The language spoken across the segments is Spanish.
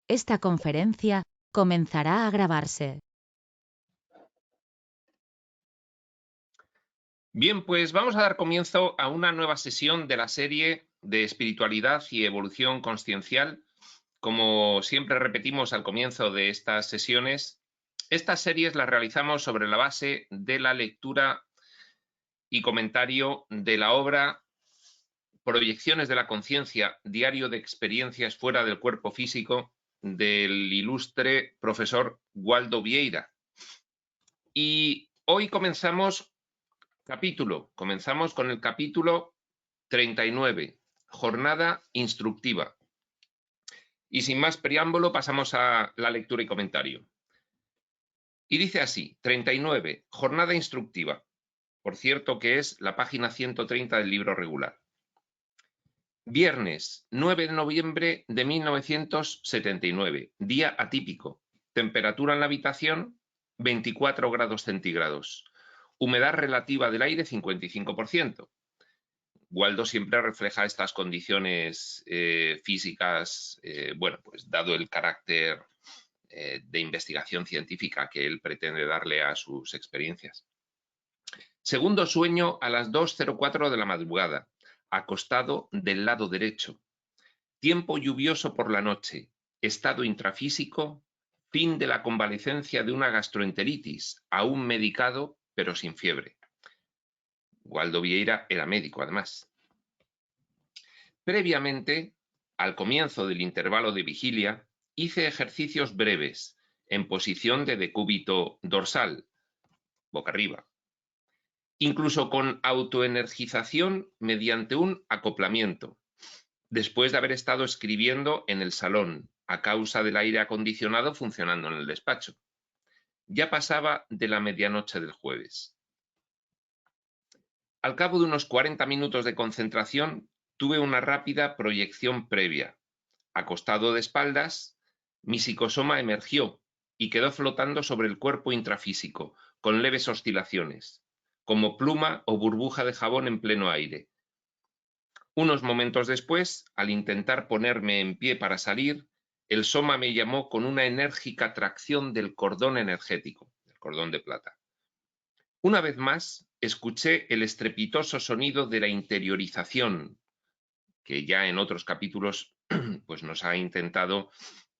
Esta conferencia comenzará a grabarse. Bien, pues vamos a dar comienzo a una nueva sesión de la serie de espiritualidad y evolución consciencial. Como siempre repetimos al comienzo de estas sesiones, estas series las realizamos sobre la base de la lectura y comentario de la obra Proyecciones de la conciencia, diario de experiencias fuera del cuerpo físico, del ilustre profesor Waldo Vieira. Y hoy comenzamos con el capítulo 39, jornada instructiva. Y sin más preámbulo pasamos a la lectura y comentario. Y dice así, 39, jornada instructiva. Por cierto que es la página 130 del libro regular. Viernes 9 de noviembre de 1979, día atípico. Temperatura en la habitación 24 grados centígrados. Humedad relativa del aire 55%. Waldo siempre refleja estas condiciones físicas, bueno, pues dado el carácter de investigación científica que él pretende darle a sus experiencias. Segundo sueño a las 2:04 de la madrugada, acostado del lado derecho. Tiempo lluvioso por la noche, estado intrafísico, fin de la convalecencia de una gastroenteritis, aún medicado, pero sin fiebre. Waldo Vieira era médico, además. Previamente, al comienzo del intervalo de vigilia, hice ejercicios breves, en posición de decúbito dorsal, boca arriba, incluso con autoenergización mediante un acoplamiento, después de haber estado escribiendo en el salón, a causa del aire acondicionado funcionando en el despacho. Ya pasaba de la medianoche del jueves. Al cabo de unos 40 minutos de concentración, tuve una rápida proyección previa. Acostado de espaldas, mi psicosoma emergió y quedó flotando sobre el cuerpo intrafísico, con leves oscilaciones, como pluma o burbuja de jabón en pleno aire. Unos momentos después, al intentar ponerme en pie para salir, el soma me llamó con una enérgica tracción del cordón energético, el cordón de plata. Una vez más, escuché el estrepitoso sonido de la interiorización, que ya en otros capítulos pues nos ha intentado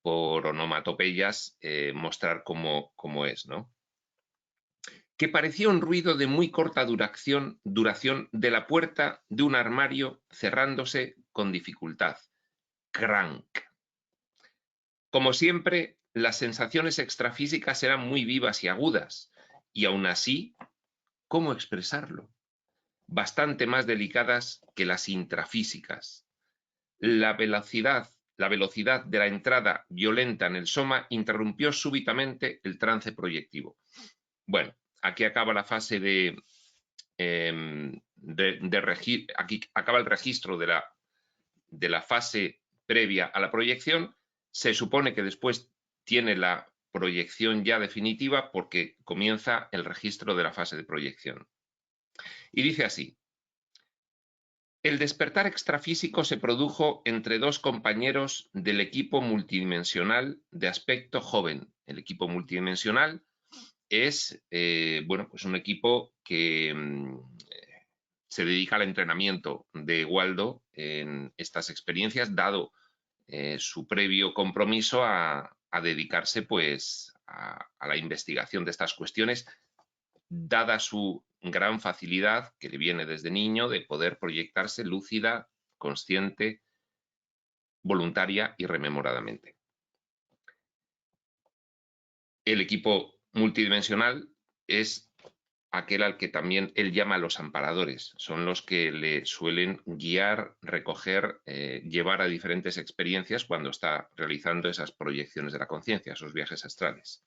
por onomatopeyas mostrar cómo es, ¿no? Que parecía un ruido de muy corta duración de la puerta de un armario cerrándose con dificultad. Crank. Como siempre, las sensaciones extrafísicas eran muy vivas y agudas, y aún así, ¿cómo expresarlo? Bastante más delicadas que las intrafísicas. La velocidad de la entrada violenta en el soma interrumpió súbitamente el trance proyectivo. Bueno, aquí acaba la fase aquí acaba el registro de la fase previa a la proyección. Se supone que después tiene la proyección ya definitiva porque comienza el registro de la fase de proyección. Y dice así: el despertar extrafísico se produjo entre dos compañeros del equipo multidimensional de aspecto joven. El equipo multidimensional es bueno, pues un equipo que se dedica al entrenamiento de Waldo en estas experiencias, dado su previo compromiso a dedicarse pues a la investigación de estas cuestiones, dada su gran facilidad que le viene desde niño de poder proyectarse lúcida, consciente, voluntaria y rememoradamente. El equipo multidimensional es aquel al que también él llama los amparadores. Son los que le suelen guiar, recoger, llevar a diferentes experiencias cuando está realizando esas proyecciones de la conciencia, esos viajes astrales.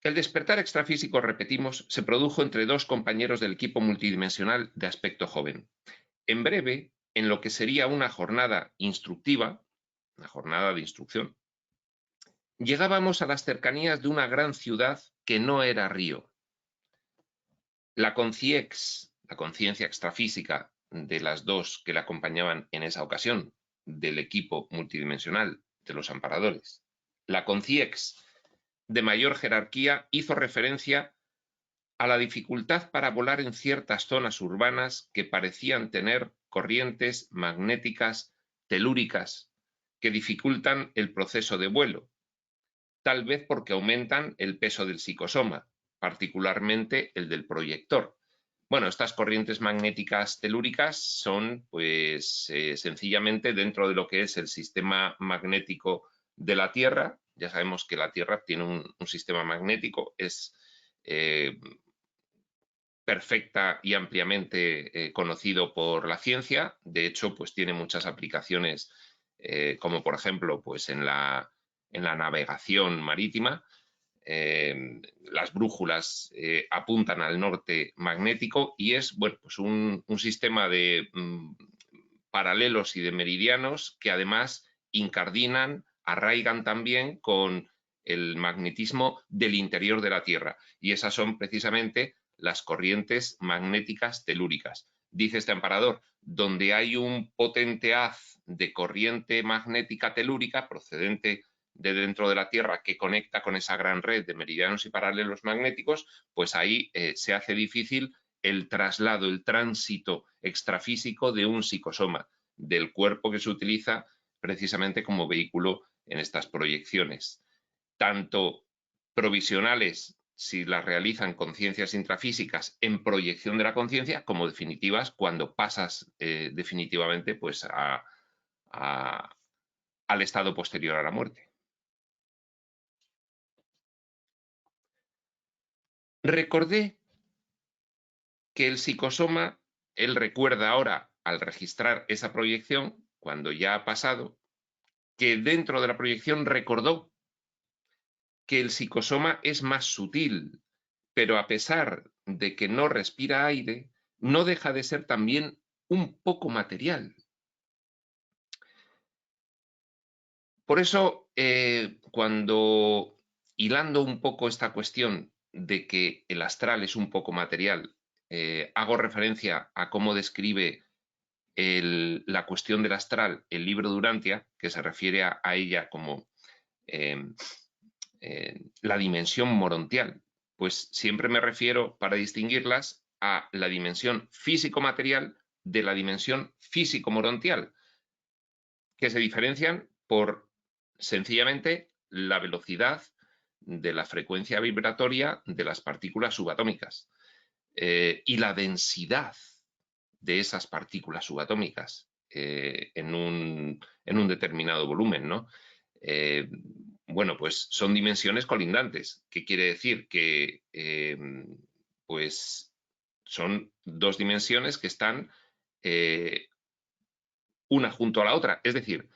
El despertar extrafísico, repetimos, se produjo entre dos compañeros del equipo multidimensional de aspecto joven. En breve, en lo que sería una jornada instructiva, una jornada de instrucción, llegábamos a las cercanías de una gran ciudad que no era Río. La conciencia extrafísica de las dos que la acompañaban en esa ocasión, del equipo multidimensional de los amparadores. La CONCIEX, de mayor jerarquía, hizo referencia a la dificultad para volar en ciertas zonas urbanas que parecían tener corrientes magnéticas telúricas que dificultan el proceso de vuelo, tal vez porque aumentan el peso del psicosoma, particularmente el del proyector. Bueno, estas corrientes magnéticas telúricas son, pues, sencillamente dentro de lo que es el sistema magnético de la Tierra. Ya sabemos que la Tierra tiene un sistema magnético, es perfecta y ampliamente conocido por la ciencia. De hecho, pues tiene muchas aplicaciones, como por ejemplo, pues en la navegación marítima. Las brújulas apuntan al norte magnético y es, bueno, pues un sistema de paralelos y de meridianos que además incardinan, arraigan también con el magnetismo del interior de la Tierra. Y esas son precisamente las corrientes magnéticas telúricas. Dice este amparador, donde hay un potente haz de corriente magnética telúrica procedente de dentro de la Tierra que conecta con esa gran red de meridianos y paralelos magnéticos, pues ahí se hace difícil el traslado, el tránsito extrafísico de un psicosoma, del cuerpo que se utiliza precisamente como vehículo en estas proyecciones, tanto provisionales si las realizan conciencias intrafísicas en proyección de la conciencia, como definitivas cuando pasas definitivamente pues al estado posterior a la muerte. Recordé que el psicosoma, él recuerda ahora, al registrar esa proyección, cuando ya ha pasado, que dentro de la proyección recordó que el psicosoma es más sutil, pero a pesar de que no respira aire, no deja de ser también un poco material. Por eso, cuando hilando un poco esta cuestión de que el astral es un poco material, hago referencia a cómo describe la cuestión del astral el libro de Urantia, que se refiere a ella como la dimensión morontial. Pues siempre me refiero, para distinguirlas, a la dimensión físico-material de la dimensión físico-morontial, que se diferencian por sencillamente la velocidad de la frecuencia vibratoria de las partículas subatómicas y la densidad de esas partículas subatómicas en un determinado volumen, ¿no? Bueno, pues son dimensiones colindantes. ¿Qué quiere decir? Que pues son dos dimensiones que están una junto a la otra. Es decir,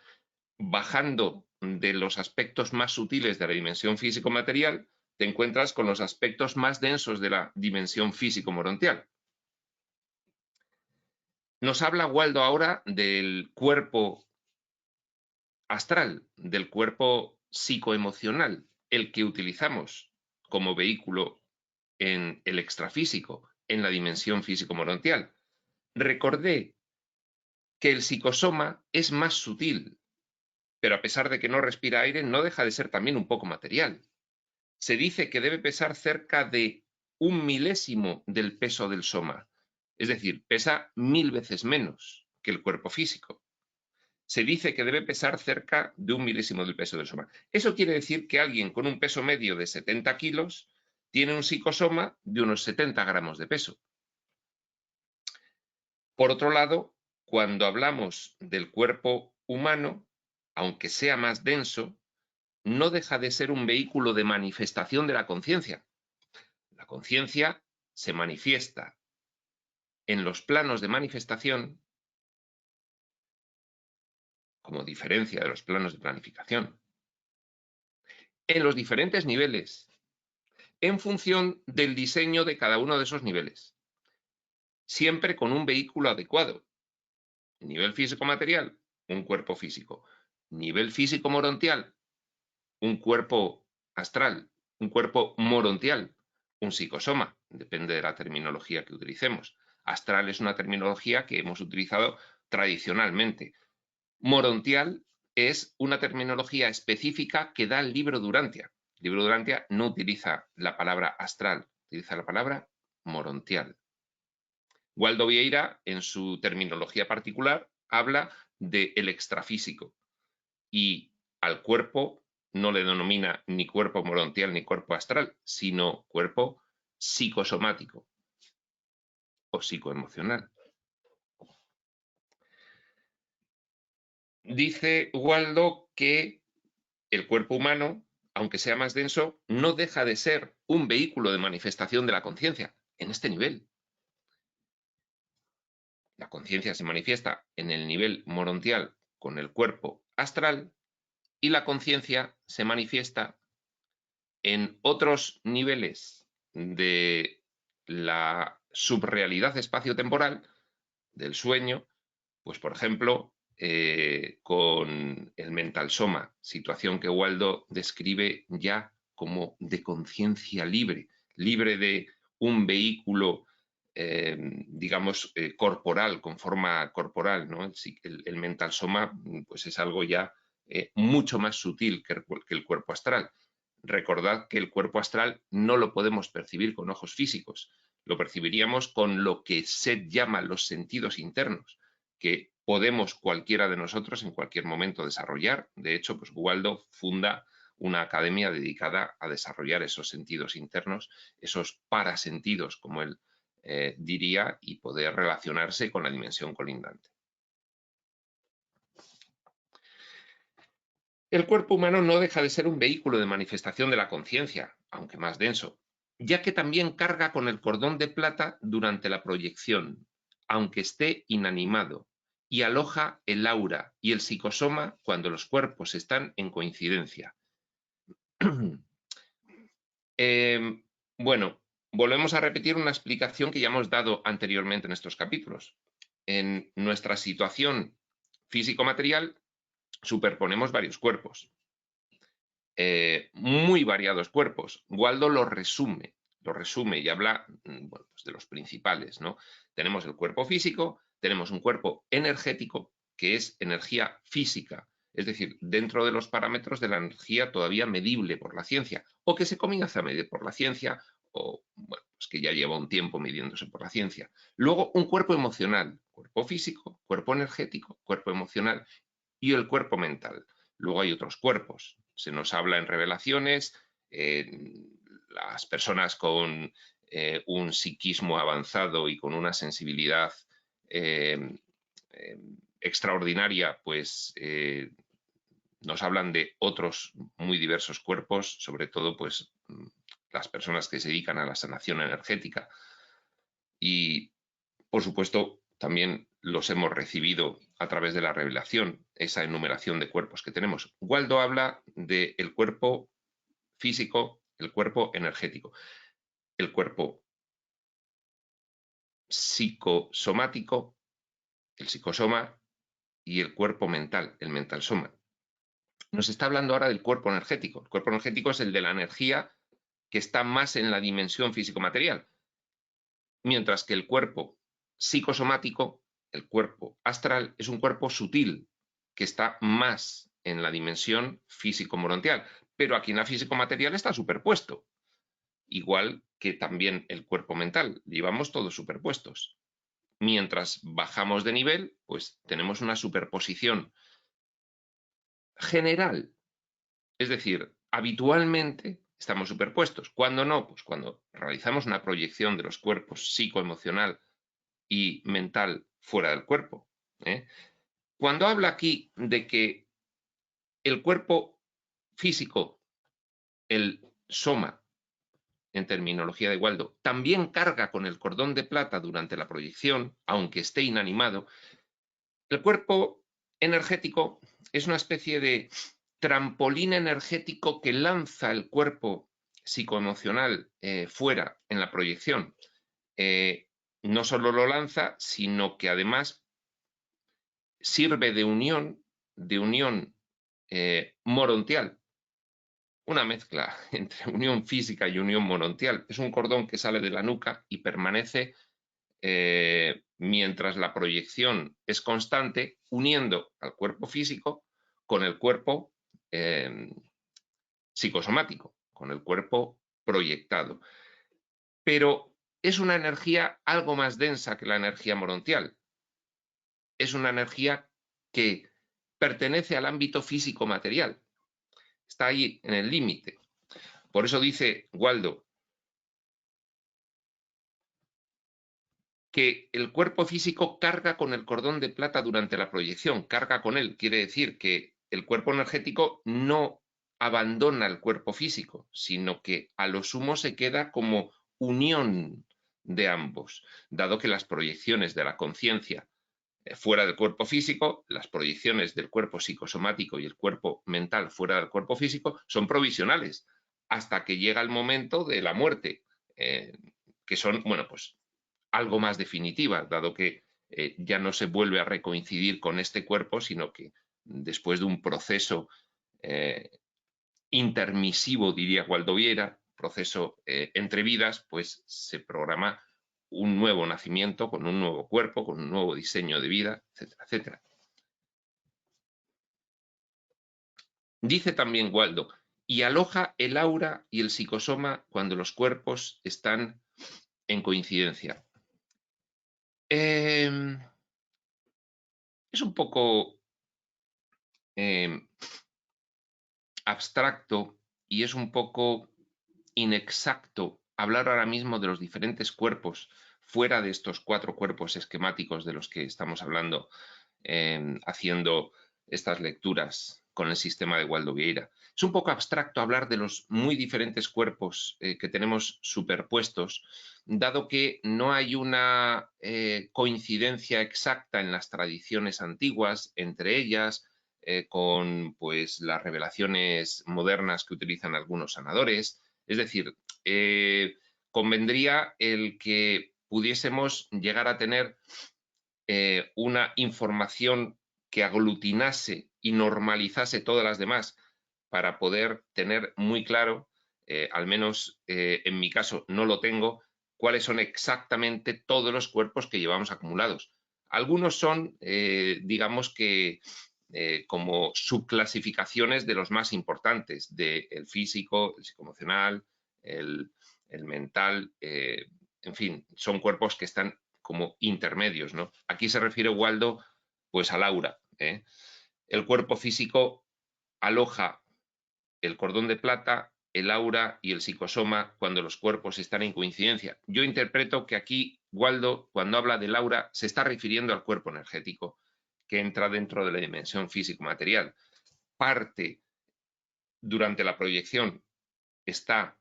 bajando de los aspectos más sutiles de la dimensión físico-material, te encuentras con los aspectos más densos de la dimensión físico-morontial. Nos habla Waldo ahora del cuerpo astral, del cuerpo psicoemocional, el que utilizamos como vehículo en el extrafísico, en la dimensión físico-morontial. Recordé que el psicosoma es más sutil, pero a pesar de que no respira aire, no deja de ser también un poco material. Se dice que debe pesar cerca de 1/1000 del peso del soma, es decir, pesa 1000 veces menos que el cuerpo físico. Se dice que debe pesar cerca de 1/1000 del peso del soma. Eso quiere decir que alguien con un peso medio de 70 kilos tiene un psicosoma de unos 70 gramos de peso. Por otro lado, cuando hablamos del cuerpo humano, aunque sea más denso, no deja de ser un vehículo de manifestación de la conciencia. La conciencia se manifiesta en los planos de manifestación como diferencia de los planos de planificación, en los diferentes niveles, en función del diseño de cada uno de esos niveles, siempre con un vehículo adecuado. Nivel físico-material, un cuerpo físico. Nivel físico-morontial, un cuerpo astral, un cuerpo morontial, un psicosoma, depende de la terminología que utilicemos. Astral es una terminología que hemos utilizado tradicionalmente. Morontial es una terminología específica que da el libro Durantia. El libro Durantia no utiliza la palabra astral, utiliza la palabra morontial. Waldo Vieira, en su terminología particular, habla del extrafísico y al cuerpo no le denomina ni cuerpo morontial ni cuerpo astral, sino cuerpo psicosomático o psicoemocional. Dice Waldo que el cuerpo humano, aunque sea más denso, no deja de ser un vehículo de manifestación de la conciencia en este nivel. La conciencia se manifiesta en el nivel morontial con el cuerpo astral y la conciencia se manifiesta en otros niveles de la subrealidad espaciotemporal del sueño, pues por ejemplo, con el mental soma, situación que Waldo describe ya como de conciencia libre, libre de un vehículo, digamos, corporal, con forma corporal, ¿no? El mental soma pues es algo ya mucho más sutil que el cuerpo astral. Recordad que el cuerpo astral no lo podemos percibir con ojos físicos, lo percibiríamos con lo que Seth llama los sentidos internos, que podemos cualquiera de nosotros en cualquier momento desarrollar. De hecho, pues Waldo funda una academia dedicada a desarrollar esos sentidos internos, esos parasentidos, como él diría, y poder relacionarse con la dimensión colindante. El cuerpo humano no deja de ser un vehículo de manifestación de la conciencia, aunque más denso, ya que también carga con el cordón de plata durante la proyección, aunque esté inanimado, y aloja el aura y el psicosoma cuando los cuerpos están en coincidencia. Bueno, volvemos a repetir una explicación que ya hemos dado anteriormente en estos capítulos. En nuestra situación físico-material superponemos varios cuerpos, muy variados cuerpos. Waldo lo resume y habla bueno, pues de los principales, ¿no? Tenemos el cuerpo físico, tenemos un cuerpo energético, que es energía física, es decir, dentro de los parámetros de la energía todavía medible por la ciencia, o que se comienza a medir por la ciencia, o bueno, pues que ya lleva un tiempo midiéndose por la ciencia. Luego, un cuerpo emocional, cuerpo físico, cuerpo energético, cuerpo emocional y el cuerpo mental. Luego hay otros cuerpos. Se nos habla en revelaciones, las personas con un psiquismo avanzado y con una sensibilidad extraordinaria, pues nos hablan de otros muy diversos cuerpos, sobre todo pues las personas que se dedican a la sanación energética. Y, por supuesto, también los hemos recibido a través de la revelación, esa enumeración de cuerpos que tenemos. Waldo habla del cuerpo físico, el cuerpo energético, el cuerpo psicosomático, el psicosoma, y el cuerpo mental, el mental soma. Nos está hablando ahora del cuerpo energético. El cuerpo energético es el de la energía que está más en la dimensión físico-material, mientras que el cuerpo psicosomático, el cuerpo astral, es un cuerpo sutil que está más en la dimensión físico-morontial, pero aquí en la físico-material está superpuesto, igual que también el cuerpo mental, llevamos todos superpuestos. Mientras bajamos de nivel, pues tenemos una superposición general, es decir, habitualmente estamos superpuestos. ¿Cuándo no? Pues cuando realizamos una proyección de los cuerpos psicoemocional y mental fuera del cuerpo. Cuando habla aquí de que el cuerpo físico, el soma, en terminología de Waldo, también carga con el cordón de plata durante la proyección, aunque esté inanimado, el cuerpo energético es una especie de trampolín energético que lanza el cuerpo psicoemocional fuera en la proyección. No solo lo lanza, sino que además sirve de unión morontial, una mezcla entre unión física y unión morontial. Es un cordón que sale de la nuca y permanece mientras la proyección es constante, uniendo al cuerpo físico con el cuerpo psicosomático, con el cuerpo proyectado. Pero es una energía algo más densa que la energía morontial. Es una energía que pertenece al ámbito físico-material. Está ahí en el límite. Por eso dice Waldo que el cuerpo físico carga con el cordón de plata durante la proyección, carga con él. Quiere decir que el cuerpo energético no abandona el cuerpo físico, sino que a lo sumo se queda como unión de ambos, dado que las proyecciones de la conciencia fuera del cuerpo físico, las proyecciones del cuerpo psicosomático y el cuerpo mental fuera del cuerpo físico son provisionales, hasta que llega el momento de la muerte, que son, bueno, pues algo más definitivas, dado que ya no se vuelve a recoincidir con este cuerpo, sino que después de un proceso intermisivo, diría Waldo Vieira, proceso entre vidas, pues se programa un nuevo nacimiento con un nuevo cuerpo, con un nuevo diseño de vida, etcétera, etcétera. Dice también Waldo, y aloja el aura y el psicosoma cuando los cuerpos están en coincidencia. Es un poco abstracto y es un poco inexacto hablar ahora mismo de los diferentes cuerpos fuera de estos 4 cuerpos esquemáticos de los que estamos hablando haciendo estas lecturas con el sistema de Waldo Vieira. Es un poco abstracto hablar de los muy diferentes cuerpos que tenemos superpuestos, dado que no hay una coincidencia exacta en las tradiciones antiguas entre ellas, con pues, las revelaciones modernas que utilizan algunos sanadores. Es decir, convendría el que pudiésemos llegar a tener una información que aglutinase y normalizase todas las demás para poder tener muy claro, al menos en mi caso no lo tengo, cuáles son exactamente todos los cuerpos que llevamos acumulados. Algunos son, digamos que, como subclasificaciones de los más importantes, del físico, el psicoemocional, el mental, en fin, son cuerpos que están como intermedios, ¿no? Aquí se refiere Waldo pues al aura. El cuerpo físico aloja el cordón de plata, el aura y el psicosoma cuando los cuerpos están en coincidencia. Yo interpreto que aquí Waldo, cuando habla del aura, se está refiriendo al cuerpo energético que entra dentro de la dimensión físico-material. Parte durante la proyección está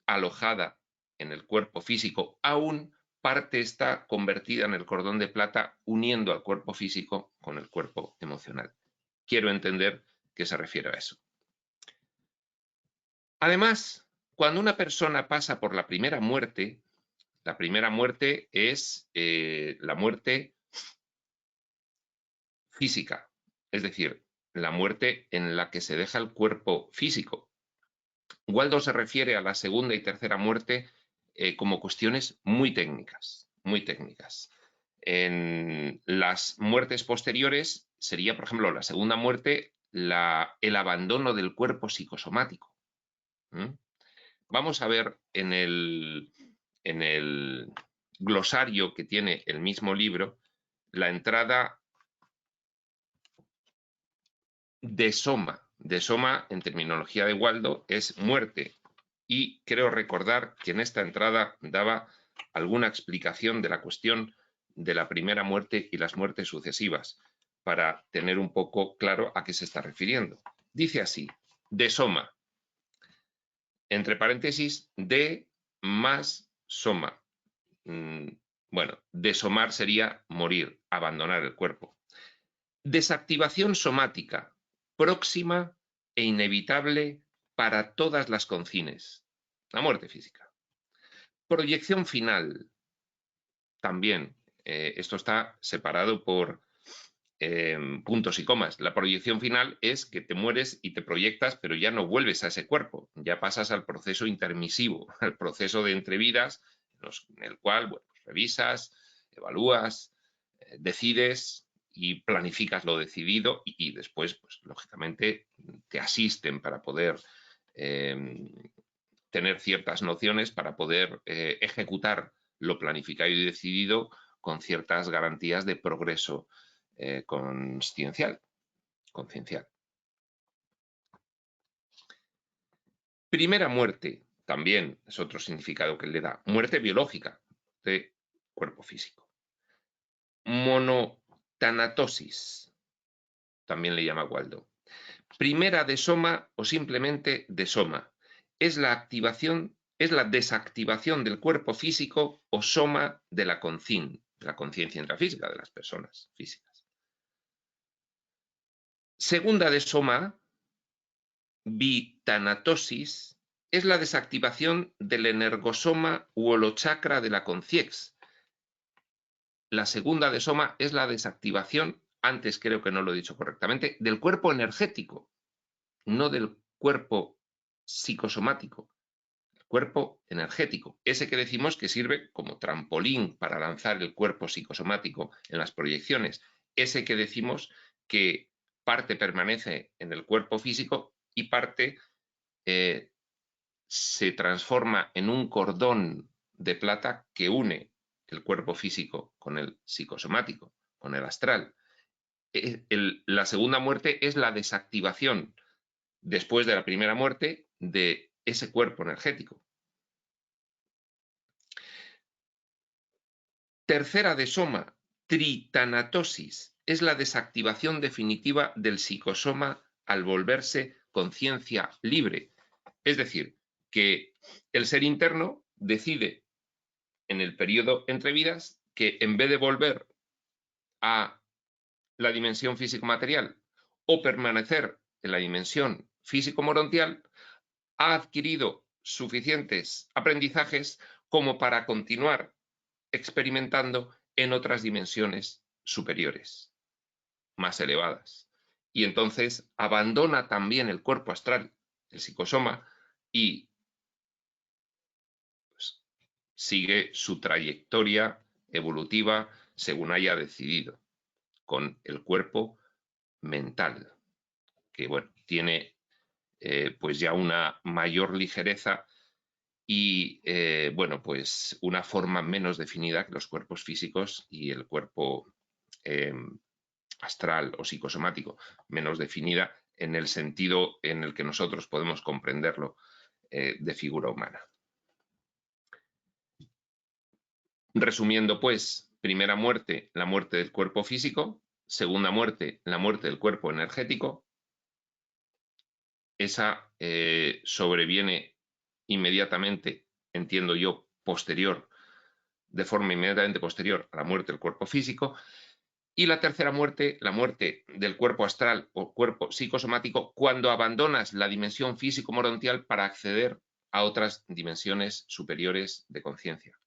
alojada en el cuerpo físico, aún parte está convertida en el cordón de plata, uniendo al cuerpo físico con el cuerpo emocional. Quiero entender que se refiere a eso. Además, cuando una persona pasa por la primera muerte es la muerte física, es decir, la muerte en la que se deja el cuerpo físico. Waldo se refiere a la segunda y tercera muerte como cuestiones muy técnicas, muy técnicas. En las muertes posteriores sería, por ejemplo, la segunda muerte, el abandono del cuerpo psicosomático. Vamos a ver en el glosario que tiene el mismo libro la entrada de soma. De soma, en terminología de Waldo, es muerte. Y creo recordar que en esta entrada daba alguna explicación de la cuestión de la primera muerte y las muertes sucesivas, para tener un poco claro a qué se está refiriendo. Dice así, de soma, entre paréntesis, de más soma. Bueno, desomar sería morir, abandonar el cuerpo. Desactivación somática, próxima e inevitable para todas las concines. La muerte física. Proyección final. También, esto está separado por puntos y comas. La proyección final es que te mueres y te proyectas, pero ya no vuelves a ese cuerpo. Ya pasas al proceso intermisivo, al proceso de entrevidas, en el cual, bueno, pues revisas evalúas, decides y planificas lo decidido y después, pues, lógicamente, te asisten para poder tener ciertas nociones para poder ejecutar lo planificado y decidido con ciertas garantías de progreso conciencial. Primera muerte, también es otro significado que le da. Muerte biológica de cuerpo físico. Monotanatosis, también le llama Waldo. Primera de soma o simplemente de soma. Es la desactivación del cuerpo físico o soma de la conciencia intrafísica de las personas físicas. Segunda de soma, bitanatosis, es la desactivación del energosoma u holochakra de la conciex. La segunda de soma es la desactivación, antes creo que no lo he dicho correctamente, del cuerpo energético, no del cuerpo psicosomático. Cuerpo energético, ese que decimos que sirve como trampolín para lanzar el cuerpo psicosomático en las proyecciones, ese que decimos que parte permanece en el cuerpo físico y parte se transforma en un cordón de plata que une el cuerpo físico con el psicosomático, con el astral. La segunda muerte es la desactivación, después de la primera muerte, de ese cuerpo energético. Tercera de soma, tritanatosis, es la desactivación definitiva del psicosoma al volverse conciencia libre. Es decir, que el ser interno decide en el periodo entre vidas que en vez de volver a la dimensión físico-material o permanecer en la dimensión físico-morontial, ha adquirido suficientes aprendizajes como para continuar experimentando en otras dimensiones superiores, más elevadas. Y entonces abandona también el cuerpo astral, el psicosoma, y pues, sigue su trayectoria evolutiva según haya decidido, con el cuerpo mental, que bueno, tiene pues ya una mayor ligereza y bueno, pues una forma menos definida que los cuerpos físicos y el cuerpo astral o psicosomático, menos definida en el sentido en el que nosotros podemos comprenderlo de figura humana. Resumiendo, pues, primera muerte, la muerte del cuerpo físico; segunda muerte, la muerte del cuerpo energético. Esa sobreviene inmediatamente, entiendo yo, de forma inmediatamente posterior a la muerte del cuerpo físico. Y la tercera muerte, la muerte del cuerpo astral o cuerpo psicosomático, cuando abandonas la dimensión físico-morontial para acceder a otras dimensiones superiores de conciencia,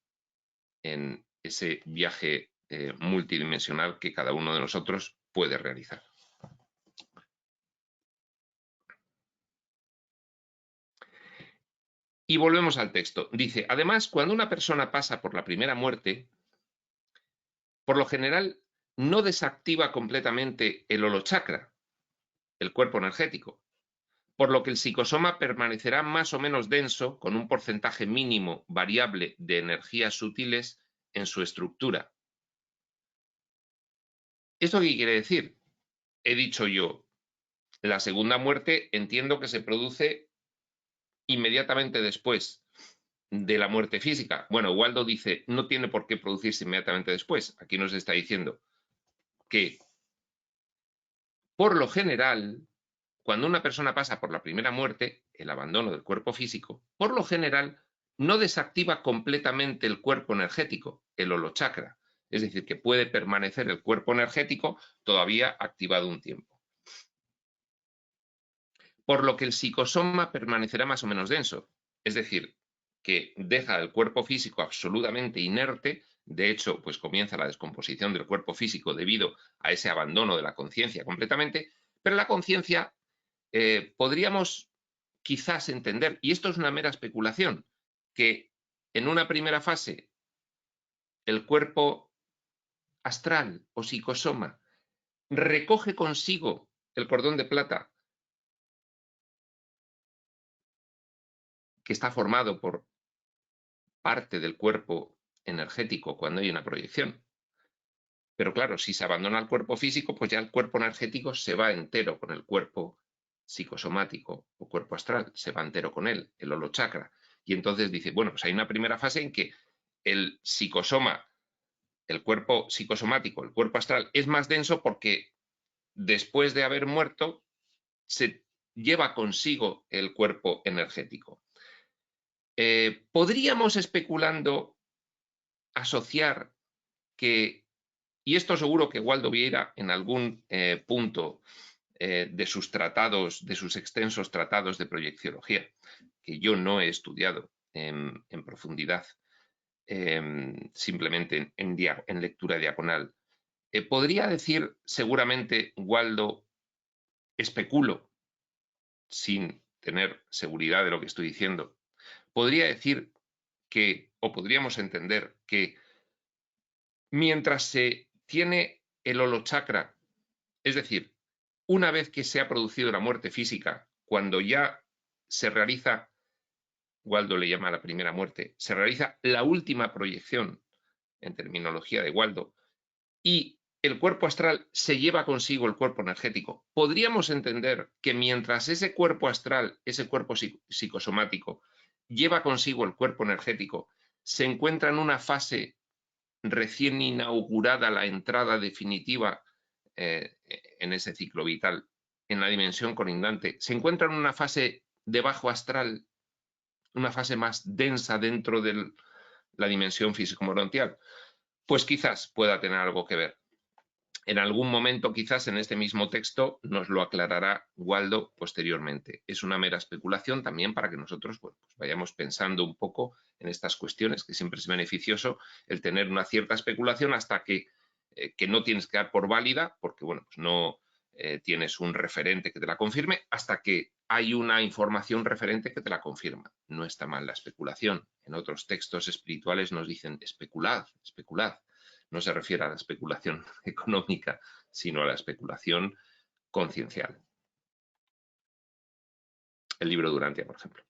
en ese viaje multidimensional que cada uno de nosotros puede realizar. Y volvemos al texto. Dice, además, cuando una persona pasa por la primera muerte, por lo general no desactiva completamente el holochakra, el cuerpo energético, por lo que el psicosoma permanecerá más o menos denso, con un porcentaje mínimo variable de energías sutiles en su estructura. ¿Esto qué quiere decir? He dicho yo, la segunda muerte entiendo que se produce inmediatamente después de la muerte física. Bueno, Waldo dice, no tiene por qué producirse inmediatamente después. Aquí nos está diciendo que, por lo general, cuando una persona pasa por la primera muerte, el abandono del cuerpo físico, por lo general no desactiva completamente el cuerpo energético, el holochakra. Es decir, que puede permanecer el cuerpo energético todavía activado un tiempo. Por lo que el psicosoma permanecerá más o menos denso. Es decir, que deja el cuerpo físico absolutamente inerte. De hecho, pues comienza la descomposición del cuerpo físico debido a ese abandono de la conciencia completamente, pero la conciencia podríamos quizás entender, y esto es una mera especulación, que en una primera fase el cuerpo astral o psicosoma recoge consigo el cordón de plata que está formado por parte del cuerpo energético cuando hay una proyección. Pero claro, si se abandona el cuerpo físico, pues ya el cuerpo energético se va entero con el cuerpo psicosomático o cuerpo astral, se va entero con él, el holochakra. Y entonces dice, bueno, pues hay una primera fase en que el psicosoma, el cuerpo psicosomático, el cuerpo astral, es más denso porque después de haber muerto se lleva consigo el cuerpo energético. Podríamos, especulando, asociar que, y esto seguro que Waldo Vieira en algún punto de sus tratados, de sus extensos tratados de proyecciología, que yo no he estudiado en profundidad, simplemente en lectura diagonal, podría decir seguramente Waldo, especulo, sin tener seguridad de lo que estoy diciendo, podría decir que, o podríamos entender que mientras se tiene el holochakra, es decir, una vez que se ha producido la muerte física, cuando ya se realiza, Waldo le llama la primera muerte, se realiza la última proyección, en terminología de Waldo, y el cuerpo astral se lleva consigo el cuerpo energético. Podríamos entender que mientras ese cuerpo astral, ese cuerpo psicosomático, lleva consigo el cuerpo energético, se encuentra en una fase recién inaugurada, la entrada definitiva en ese ciclo vital, en la dimensión colindante, se encuentra en una fase de bajo astral, una fase más densa dentro de la dimensión físico-morontial, pues quizás pueda tener algo que ver. En algún momento, quizás en este mismo texto, nos lo aclarará Waldo posteriormente. Es una mera especulación también para que nosotros, bueno, pues vayamos pensando un poco en estas cuestiones, que siempre es beneficioso el tener una cierta especulación hasta que no tienes que dar por válida, porque bueno, pues no tienes un referente que te la confirme, hasta que hay una información referente que te la confirma. No está mal la especulación. En otros textos espirituales nos dicen especulad, especulad. No se refiere a la especulación económica, sino a la especulación conciencial. El libro de Urantia, por ejemplo.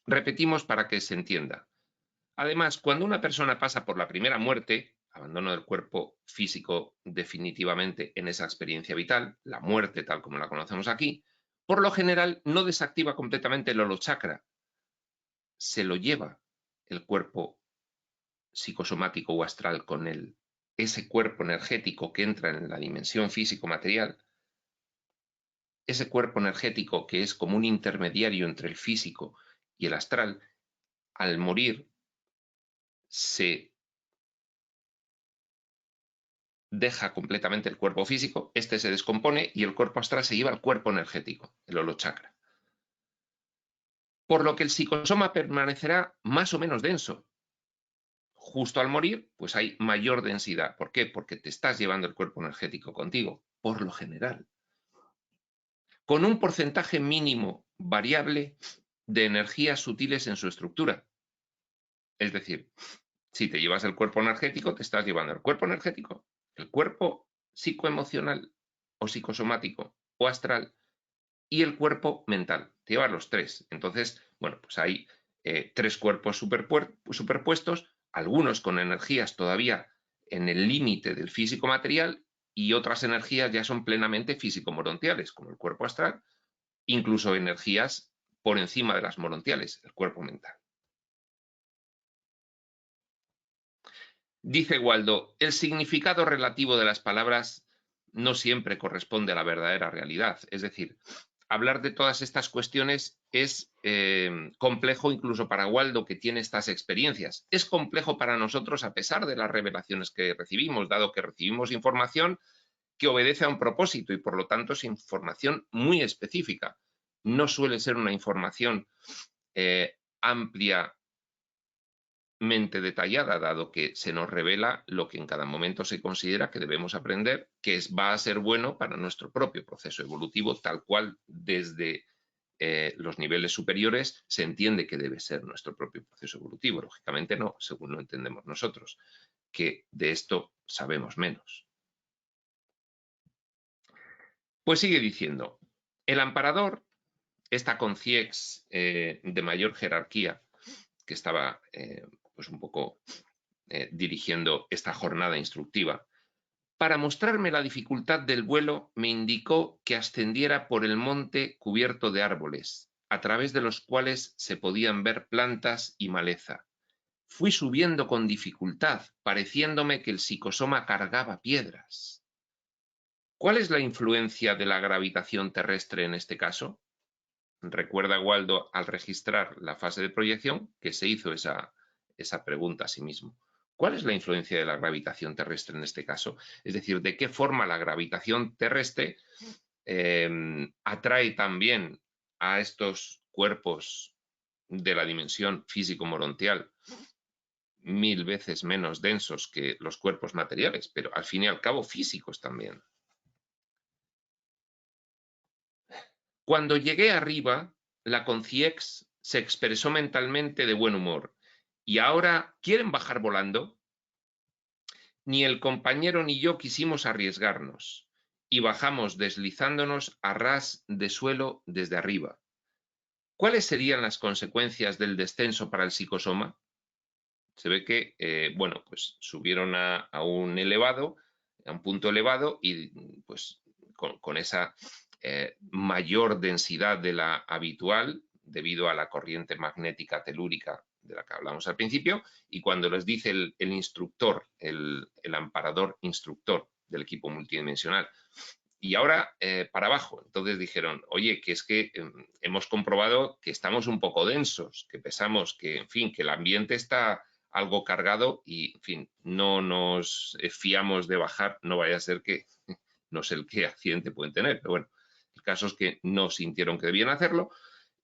Repetimos para que se entienda. Además, cuando una persona pasa por la primera muerte, abandono del cuerpo físico definitivamente en esa experiencia vital, la muerte tal como la conocemos aquí, por lo general no desactiva completamente el holochakra, se lo lleva el cuerpo psicosomático o astral con él. Ese cuerpo energético que entra en la dimensión físico-material, ese cuerpo energético que es como un intermediario entre el físico y el astral, al morir se deja completamente el cuerpo físico, este se descompone y el cuerpo astral se lleva al cuerpo energético, el holochakra. Por lo que el psicosoma permanecerá más o menos denso. Justo al morir, pues hay mayor densidad. ¿Por qué? Porque te estás llevando el cuerpo energético contigo, por lo general, con un porcentaje mínimo variable de energías sutiles en su estructura. Es decir, si te llevas el cuerpo energético, te estás llevando el cuerpo energético, el cuerpo psicoemocional o psicosomático o astral y el cuerpo mental. Te llevas los tres. Entonces, bueno, pues hay tres cuerpos superpuestos, algunos con energías todavía en el límite del físico material y otras energías ya son plenamente físico-morontiales, como el cuerpo astral, incluso energías por encima de las morontiales, el cuerpo mental. Dice Waldo, el significado relativo de las palabras no siempre corresponde a la verdadera realidad. Es decir, hablar de todas estas cuestiones es complejo incluso para Waldo, que tiene estas experiencias. Es complejo para nosotros a pesar de las revelaciones que recibimos, dado que recibimos información que obedece a un propósito y por lo tanto es información muy específica. No suele ser una información amplia detallada, dado que se nos revela lo que en cada momento se considera que debemos aprender, que va a ser bueno para nuestro propio proceso evolutivo, tal cual desde los niveles superiores se entiende que debe ser nuestro propio proceso evolutivo. Lógicamente no, según lo entendemos nosotros. que de esto sabemos menos. Pues sigue diciendo, el amparador, esta concierge de mayor jerarquía, que estaba pues un poco dirigiendo esta jornada instructiva, para mostrarme la dificultad del vuelo, me indicó que ascendiera por el monte cubierto de árboles, a través de los cuales se podían ver plantas y maleza. Fui subiendo con dificultad, pareciéndome que el psicosoma cargaba piedras. ¿Cuál es la influencia de la gravitación terrestre en este caso? Recuerda Waldo al registrar la fase de proyección que se hizo esa pregunta a sí mismo. ¿Cuál es la influencia de la gravitación terrestre en este caso? Es decir, ¿de qué forma la gravitación terrestre atrae también a estos cuerpos de la dimensión físico-morontial 1000 veces menos densos que los cuerpos materiales, pero al fin y al cabo físicos también? Cuando llegué arriba, la concierge se expresó mentalmente de buen humor. ¿Y ahora quieren bajar volando? Ni el compañero ni yo quisimos arriesgarnos, y bajamos deslizándonos a ras de suelo desde arriba. ¿Cuáles serían las consecuencias del descenso para el psicosoma? Se ve que, bueno, pues subieron a un elevado, a un punto elevado, y pues con esa mayor densidad de la habitual, debido a la corriente magnética telúrica de la que hablamos al principio, y cuando les dice el instructor, el amparador instructor del equipo multidimensional, y ahora para abajo. Entonces dijeron, oye, que es que hemos comprobado que estamos un poco densos, que pesamos, que en fin, que el ambiente está algo cargado y, en fin, no nos fiamos de bajar, no vaya a ser que no sé el qué accidente pueden tener, pero bueno, el caso es que no sintieron que debían hacerlo.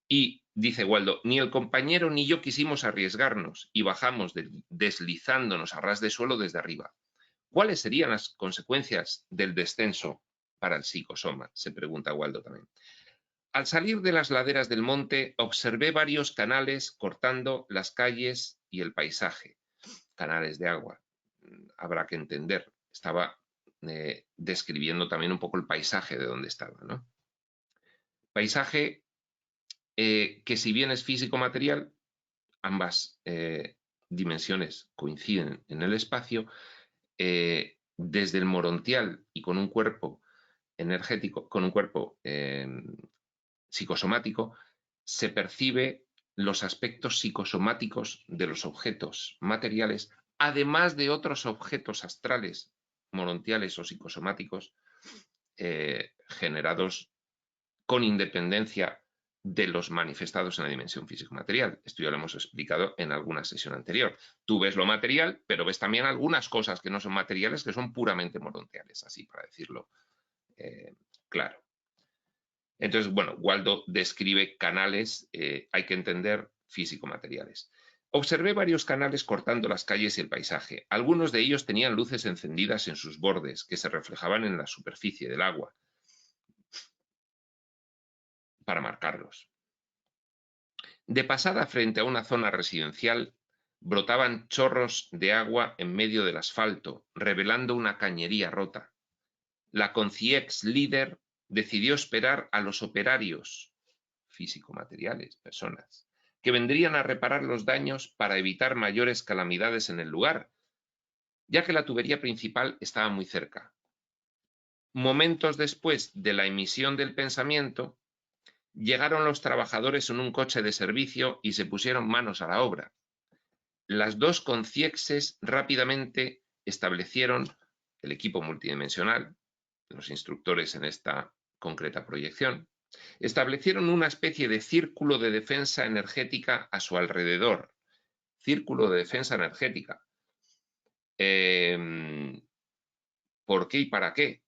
Y dice Waldo, ni el compañero ni yo quisimos arriesgarnos y bajamos deslizándonos a ras de suelo desde arriba. ¿Cuáles serían las consecuencias del descenso para el psicosoma? Se pregunta Waldo también. Al salir de las laderas del monte, observé varios canales cortando las calles y el paisaje. Canales de agua, habrá que entender. Estaba describiendo también un poco el paisaje de donde estaba, ¿no? Paisaje que, si bien es físico-material, ambas dimensiones coinciden en el espacio, desde el morontial y con un cuerpo energético, con un cuerpo psicosomático, se percibe los aspectos psicosomáticos de los objetos materiales, además de otros objetos astrales, morontiales o psicosomáticos, generados con independencia de los manifestados en la dimensión físico-material. Esto ya lo hemos explicado en alguna sesión anterior. Tú ves lo material, pero ves también algunas cosas que no son materiales, que son puramente morontiales, así para decirlo claro. Entonces, bueno, Waldo describe canales, hay que entender, físico-materiales. Observé varios canales cortando las calles y el paisaje. Algunos de ellos tenían luces encendidas en sus bordes, que se reflejaban en la superficie del agua, para marcarlos. De pasada frente a una zona residencial, brotaban chorros de agua en medio del asfalto, revelando una cañería rota. La concierge líder decidió esperar a los operarios, físico-materiales, personas, que vendrían a reparar los daños para evitar mayores calamidades en el lugar, ya que la tubería principal estaba muy cerca. Momentos después de la emisión del pensamiento, llegaron los trabajadores en un coche de servicio y se pusieron manos a la obra. Las dos concierges rápidamente establecieron el equipo multidimensional, los instructores en esta concreta proyección, establecieron una especie de círculo de defensa energética a su alrededor. Círculo de defensa energética. ¿Por qué y para qué?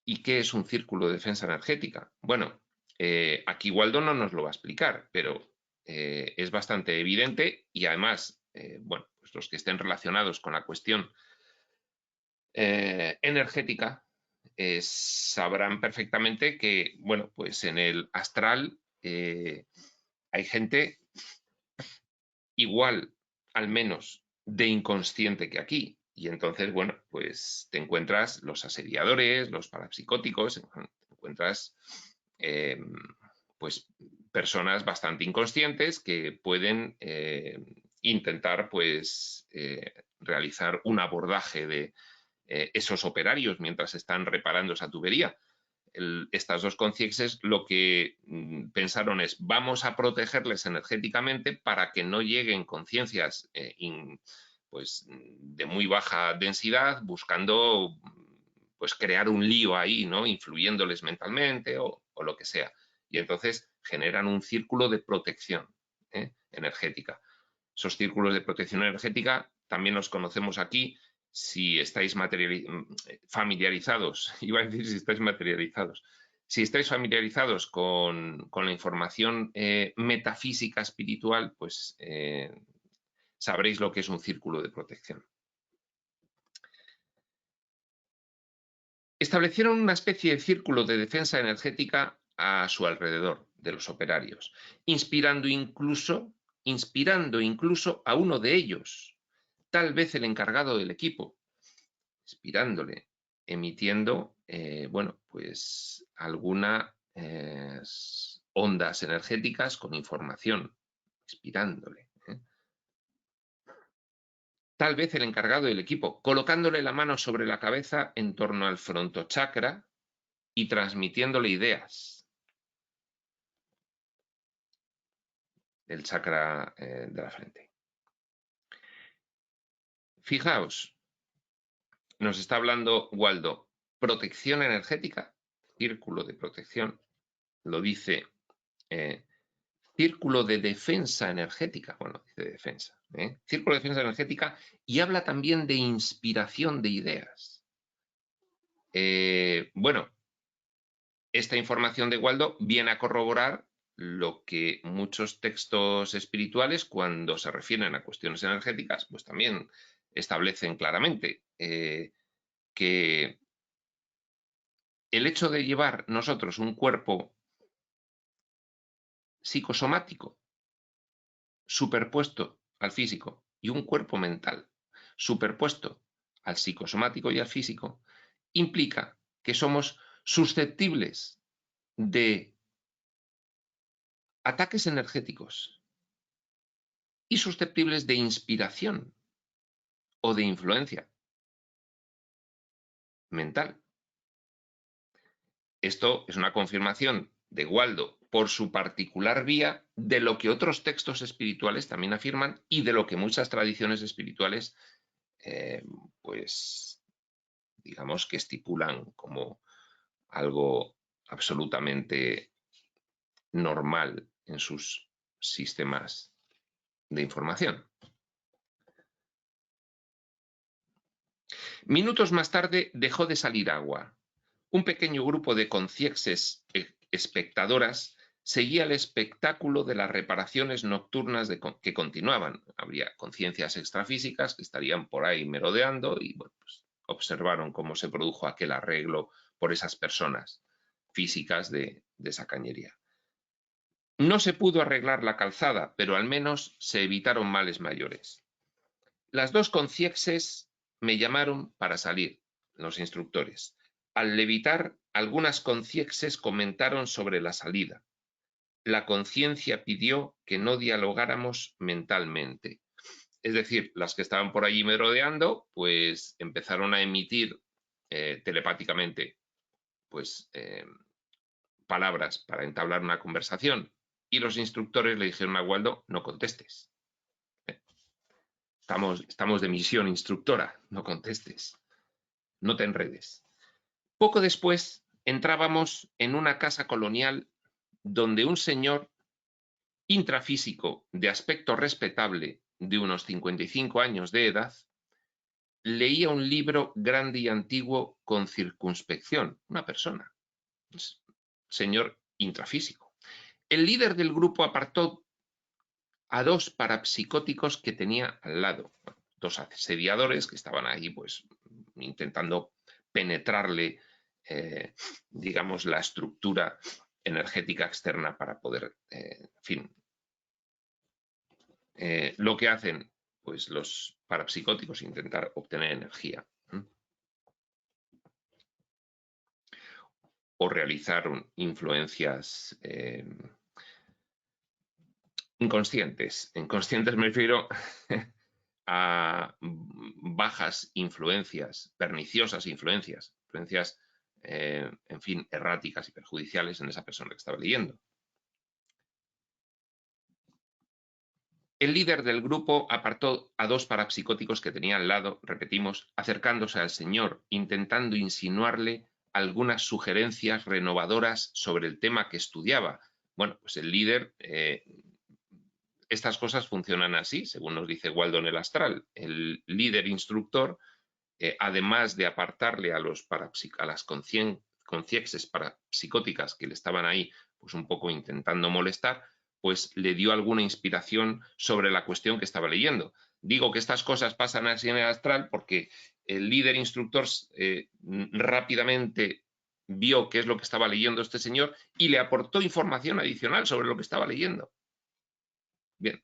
¿Y qué es un círculo de defensa energética? Bueno, aquí Waldo no nos lo va a explicar, pero es bastante evidente y además, bueno, pues los que estén relacionados con la cuestión energética sabrán perfectamente que, bueno, pues en el astral hay gente igual, al menos, de inconsciente que aquí. Y entonces, bueno, pues te encuentras los asediadores, los parapsicóticos, te encuentras pues personas bastante inconscientes que pueden intentar pues realizar un abordaje de esos operarios mientras están reparando esa tubería. Estas dos conciencias lo que pensaron es vamos a protegerles energéticamente para que no lleguen conciencias pues de muy baja densidad buscando pues crear un lío ahí, ¿no? Influyéndoles mentalmente o lo que sea. Y entonces generan un círculo de protección energética. Esos círculos de protección energética también los conocemos aquí si estáis familiarizados, iba a decir si estáis materializados, si estáis familiarizados con la información metafísica espiritual, pues sabréis lo que es un círculo de protección. Establecieron una especie de círculo de defensa energética a su alrededor, de los operarios, inspirando incluso a uno de ellos, tal vez el encargado del equipo, inspirándole, emitiendo, bueno, pues algunas ondas energéticas con información, inspirándole. Tal vez el encargado del equipo, colocándole la mano sobre la cabeza en torno al frontochakra y transmitiéndole ideas del chakra de la frente. Fijaos, nos está hablando Waldo, protección energética, círculo de protección, lo dice círculo de defensa energética, bueno, dice defensa, círculo de defensa energética, y habla también de inspiración de ideas. Bueno, esta información de Waldo viene a corroborar lo que muchos textos espirituales, cuando se refieren a cuestiones energéticas, pues también establecen claramente que el hecho de llevar nosotros un cuerpo psicosomático superpuesto al físico y un cuerpo mental superpuesto al psicosomático y al físico, implica que somos susceptibles de ataques energéticos y susceptibles de inspiración o de influencia mental. Esto es una confirmación de Waldo por su particular vía de lo que otros textos espirituales también afirman y de lo que muchas tradiciones espirituales pues digamos que estipulan como algo absolutamente normal en sus sistemas de información. Minutos más tarde dejó de salir agua. Un pequeño grupo de conciexias espectadoras seguía el espectáculo de las reparaciones nocturnas que continuaban. Habría conciencias extrafísicas que estarían por ahí merodeando y bueno, pues, observaron cómo se produjo aquel arreglo por esas personas físicas de esa cañería. No se pudo arreglar la calzada, pero al menos se evitaron males mayores. Las dos conciexias me llamaron para salir, los instructores. Al levitar, algunas conciexias comentaron sobre la salida. La conciencia pidió que no dialogáramos mentalmente. Es decir, las que estaban por allí merodeando, pues empezaron a emitir telepáticamente pues, palabras para entablar una conversación. Y los instructores le dijeron a Waldo, no contestes. Estamos de misión instructora, no contestes. No te enredes. Poco después entrábamos en una casa colonial donde un señor intrafísico de aspecto respetable de unos 55 años de edad leía un libro grande y antiguo con circunspección. Una persona. Señor intrafísico. El líder del grupo apartó a dos parapsicóticos que tenía al lado, dos asediadores que estaban ahí pues intentando penetrarle, digamos, la estructura energética externa para poder, en fin, lo que hacen, pues los parapsicóticos, intentar obtener energía. O realizar influencias inconscientes. Inconscientes me refiero a bajas influencias, perniciosas influencias, en fin, erráticas y perjudiciales en esa persona que estaba leyendo. El líder del grupo apartó a 2 parapsicóticos que tenía al lado, repetimos, acercándose al señor, intentando insinuarle algunas sugerencias renovadoras sobre el tema que estudiaba. Bueno, pues el líder, estas cosas funcionan así, según nos dice Waldo en el astral. El líder instructor, además de apartarle a las conciencias parapsicóticas que le estaban ahí, pues un poco intentando molestar, pues le dio alguna inspiración sobre la cuestión que estaba leyendo. Digo que estas cosas pasan así en el astral porque el líder instructor rápidamente vio qué es lo que estaba leyendo este señor y le aportó información adicional sobre lo que estaba leyendo. Bien.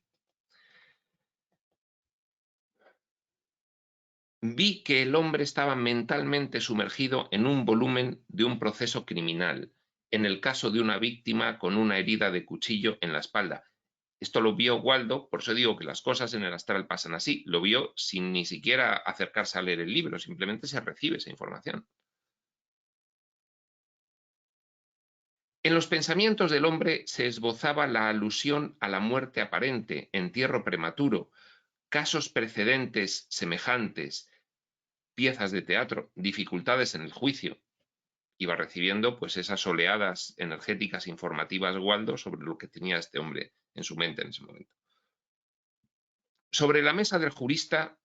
Vi que el hombre estaba mentalmente sumergido en un volumen de un proceso criminal, en el caso de una víctima con una herida de cuchillo en la espalda. Esto lo vio Waldo, por eso digo que las cosas en el astral pasan así. Lo vio sin ni siquiera acercarse a leer el libro, simplemente se recibe esa información. En los pensamientos del hombre se esbozaba la alusión a la muerte aparente, entierro prematuro, casos precedentes semejantes, piezas de teatro, dificultades en el juicio. Iba recibiendo pues esas oleadas energéticas informativas Waldo sobre lo que tenía este hombre en su mente en ese momento. Sobre la mesa del jurista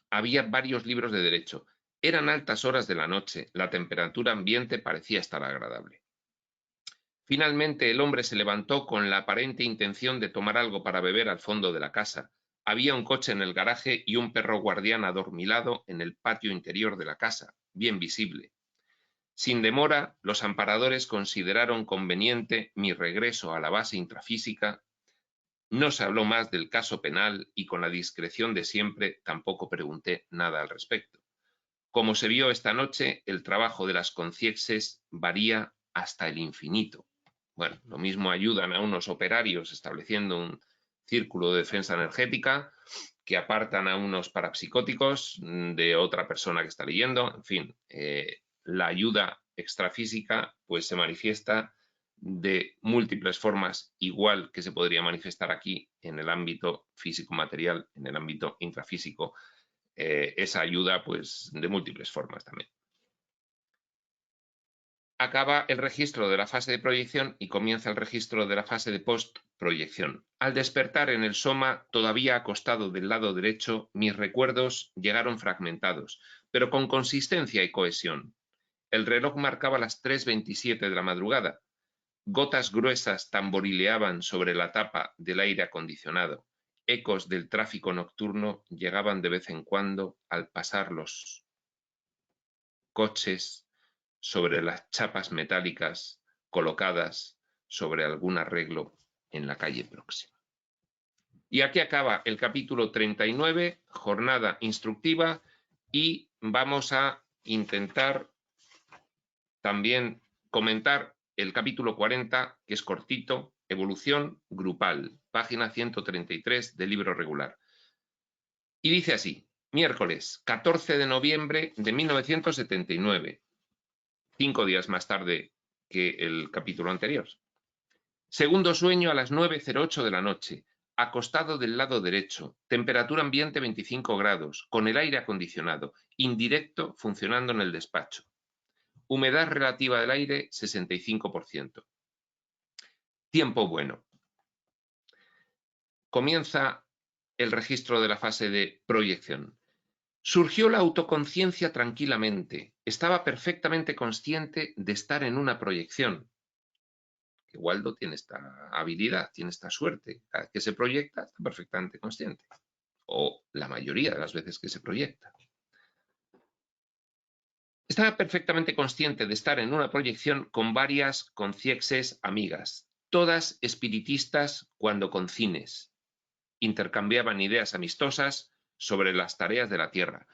había varios libros de derecho. Eran altas horas de la noche, la temperatura ambiente parecía estar agradable. Finalmente el hombre se levantó con la aparente intención de tomar algo para beber al fondo de la casa. Había un coche en el garaje y un perro guardián adormilado en el patio interior de la casa, bien visible. Sin demora, los amparadores consideraron conveniente mi regreso a la base intrafísica. No se habló más del caso penal y con la discreción de siempre tampoco pregunté nada al respecto. Como se vio esta noche, el trabajo de las conciencias varía hasta el infinito. Bueno, lo mismo ayudan a unos operarios estableciendo un círculo de defensa energética que apartan a unos parapsicóticos de otra persona que está leyendo. En fin, la ayuda extrafísica pues se manifiesta de múltiples formas, igual que se podría manifestar aquí en el ámbito físico-material, en el ámbito intrafísico, esa ayuda pues de múltiples formas también. Acaba el registro de la fase de proyección y comienza el registro de la fase de post-proyección. Al despertar en el soma, todavía acostado del lado derecho, mis recuerdos llegaron fragmentados, pero con consistencia y cohesión. El reloj marcaba las 3:27 de la madrugada. Gotas gruesas tamborileaban sobre la tapa del aire acondicionado. Ecos del tráfico nocturno llegaban de vez en cuando al pasar los coches sobre las chapas metálicas colocadas sobre algún arreglo en la calle próxima. Y aquí acaba el capítulo 39, jornada instructiva, y vamos a intentar también comentar el capítulo 40, que es cortito, evolución grupal, página 133 del libro regular. Y dice así: miércoles 14 de noviembre de 1979. 5 días más tarde que el capítulo anterior. Segundo sueño a las 9:08 de la noche, acostado del lado derecho, temperatura ambiente 25 grados, con el aire acondicionado, indirecto funcionando en el despacho. Humedad relativa del aire 65%. Tiempo bueno. Comienza el registro de la fase de proyección. Surgió la autoconciencia tranquilamente. Estaba perfectamente consciente de estar en una proyección. Que Waldo tiene esta habilidad, tiene esta suerte. Cada vez que se proyecta, está perfectamente consciente. O la mayoría de las veces que se proyecta. Estaba perfectamente consciente de estar en una proyección con varias conciexies amigas, todas espiritistas cuando concines, intercambiaban ideas amistosas sobre las tareas de la Tierra.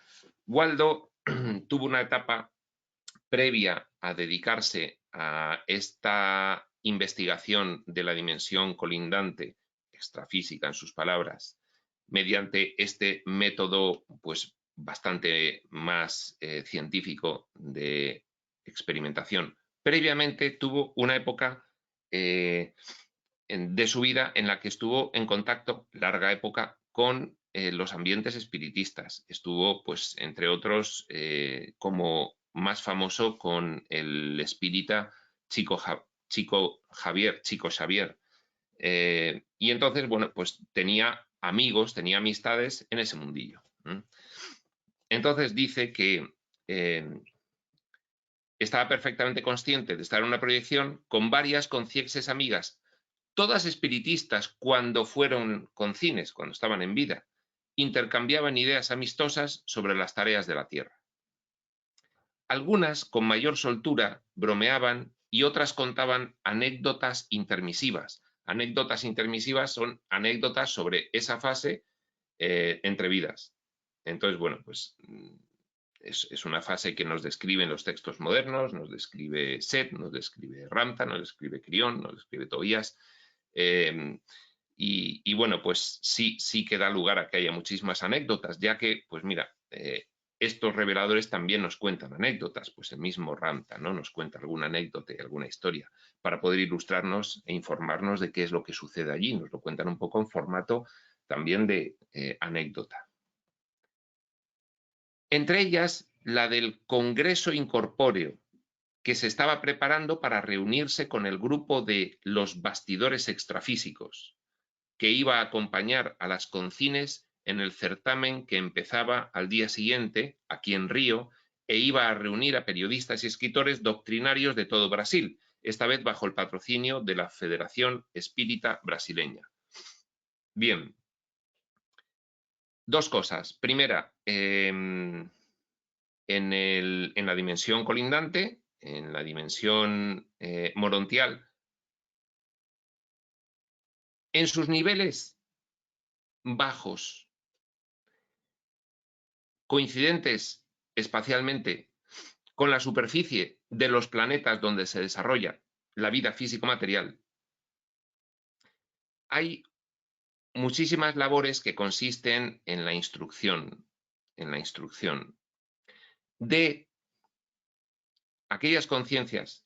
Waldo tuvo una etapa previa a dedicarse a esta investigación de la dimensión colindante, extrafísica en sus palabras, mediante este método pues bastante más científico de experimentación. Previamente tuvo una época de su vida en la que estuvo en contacto, larga época, con los ambientes espiritistas. Estuvo, pues, entre otros, como más famoso con el espírita Chico Xavier. Y entonces, bueno, pues tenía amigos, tenía amistades en ese mundillo. Entonces dice que estaba perfectamente consciente de estar en una proyección con varias conciencias amigas, todas espiritistas cuando fueron concines, cuando estaban en vida, intercambiaban ideas amistosas sobre las tareas de la Tierra. Algunas, con mayor soltura, bromeaban y otras contaban anécdotas intermisivas. Anécdotas intermisivas son anécdotas sobre esa fase entre vidas. Entonces, bueno, pues es una fase que nos describen los textos modernos, nos describe Set, nos describe Ramta, nos describe Crión, nos describe Tobías. Y bueno, pues sí que da lugar a que haya muchísimas anécdotas, ya que, pues mira, estos reveladores también nos cuentan anécdotas, pues el mismo Ramta, ¿no? Nos cuenta alguna anécdota y alguna historia para poder ilustrarnos e informarnos de qué es lo que sucede allí. Nos lo cuentan un poco en formato también de anécdota. Entre ellas, la del Congreso Incorpóreo, que se estaba preparando para reunirse con el grupo de los bastidores extrafísicos, que iba a acompañar a las concines en el certamen que empezaba al día siguiente, aquí en Río, e iba a reunir a periodistas y escritores doctrinarios de todo Brasil, esta vez bajo el patrocinio de la Federación Espírita Brasileña. Bien, dos cosas. Primera, en la dimensión colindante, en la dimensión morontial, en sus niveles bajos, coincidentes espacialmente con la superficie de los planetas donde se desarrolla la vida físico-material, hay muchísimas labores que consisten en la instrucción de aquellas conciencias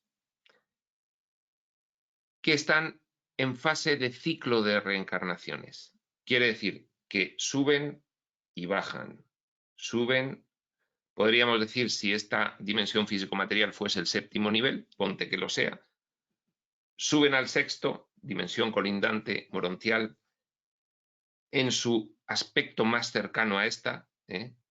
que están en fase de ciclo de reencarnaciones. Quiere decir que suben y bajan, suben. Podríamos decir, si esta dimensión físico-material fuese el séptimo nivel, ponte que lo sea, suben al sexto, dimensión colindante, morontial, en su aspecto más cercano a esta,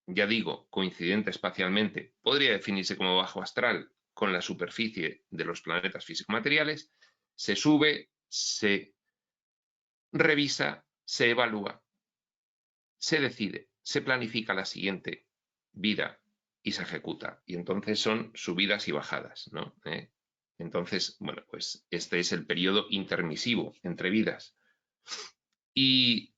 ya digo, coincidente espacialmente, podría definirse como bajo astral con la superficie de los planetas físico-materiales, se sube, se revisa, se evalúa, se decide, se planifica la siguiente vida y se ejecuta. Y entonces son subidas y bajadas, ¿no? Entonces, bueno, pues este es el periodo intermisivo entre vidas. Y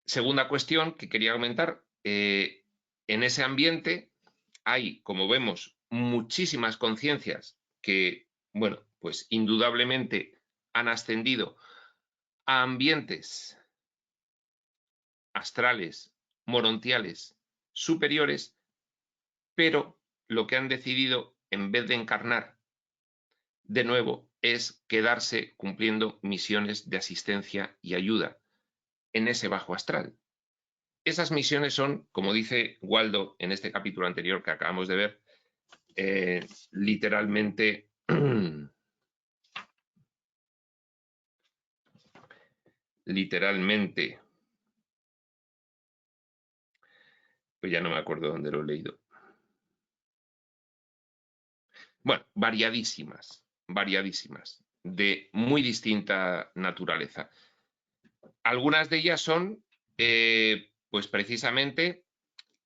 segunda cuestión que quería comentar, en ese ambiente hay, como vemos, muchísimas conciencias que, bueno, pues indudablemente han ascendido a ambientes astrales, morontiales, superiores, pero lo que han decidido, en vez de encarnar de nuevo, es quedarse cumpliendo misiones de asistencia y ayuda en ese bajo astral. Esas misiones son, como dice Waldo en este capítulo anterior que acabamos de ver, literalmente pues ya no me acuerdo dónde lo he leído. Bueno, variadísimas, de muy distinta naturaleza. Algunas de ellas son, pues precisamente,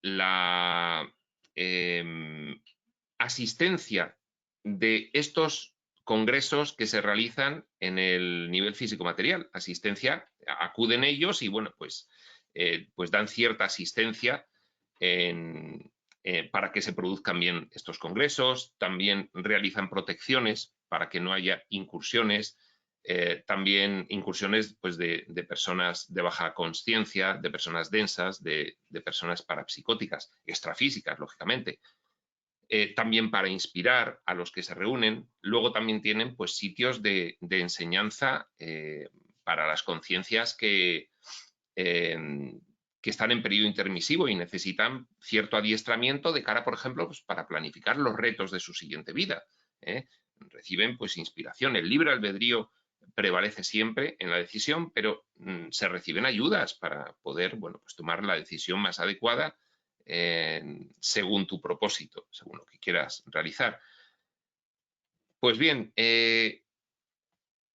la asistencia de estos congresos que se realizan en el nivel físico-material. Asistencia, acuden ellos y, bueno, pues dan cierta asistencia para que se produzcan bien estos congresos. También realizan protecciones para que no haya incursiones. También incursiones, pues, de personas de baja consciencia, de personas densas, de personas parapsicóticas, extrafísicas, lógicamente. También para inspirar a los que se reúnen. Luego también tienen, pues, sitios de enseñanza para las conciencias que están en periodo intermisivo y necesitan cierto adiestramiento de cara, por ejemplo, pues, para planificar los retos de su siguiente vida. Reciben, pues, inspiración. El libre albedrío prevalece siempre en la decisión, pero se reciben ayudas para poder, bueno, pues, tomar la decisión más adecuada según tu propósito, según lo que quieras realizar. Pues bien,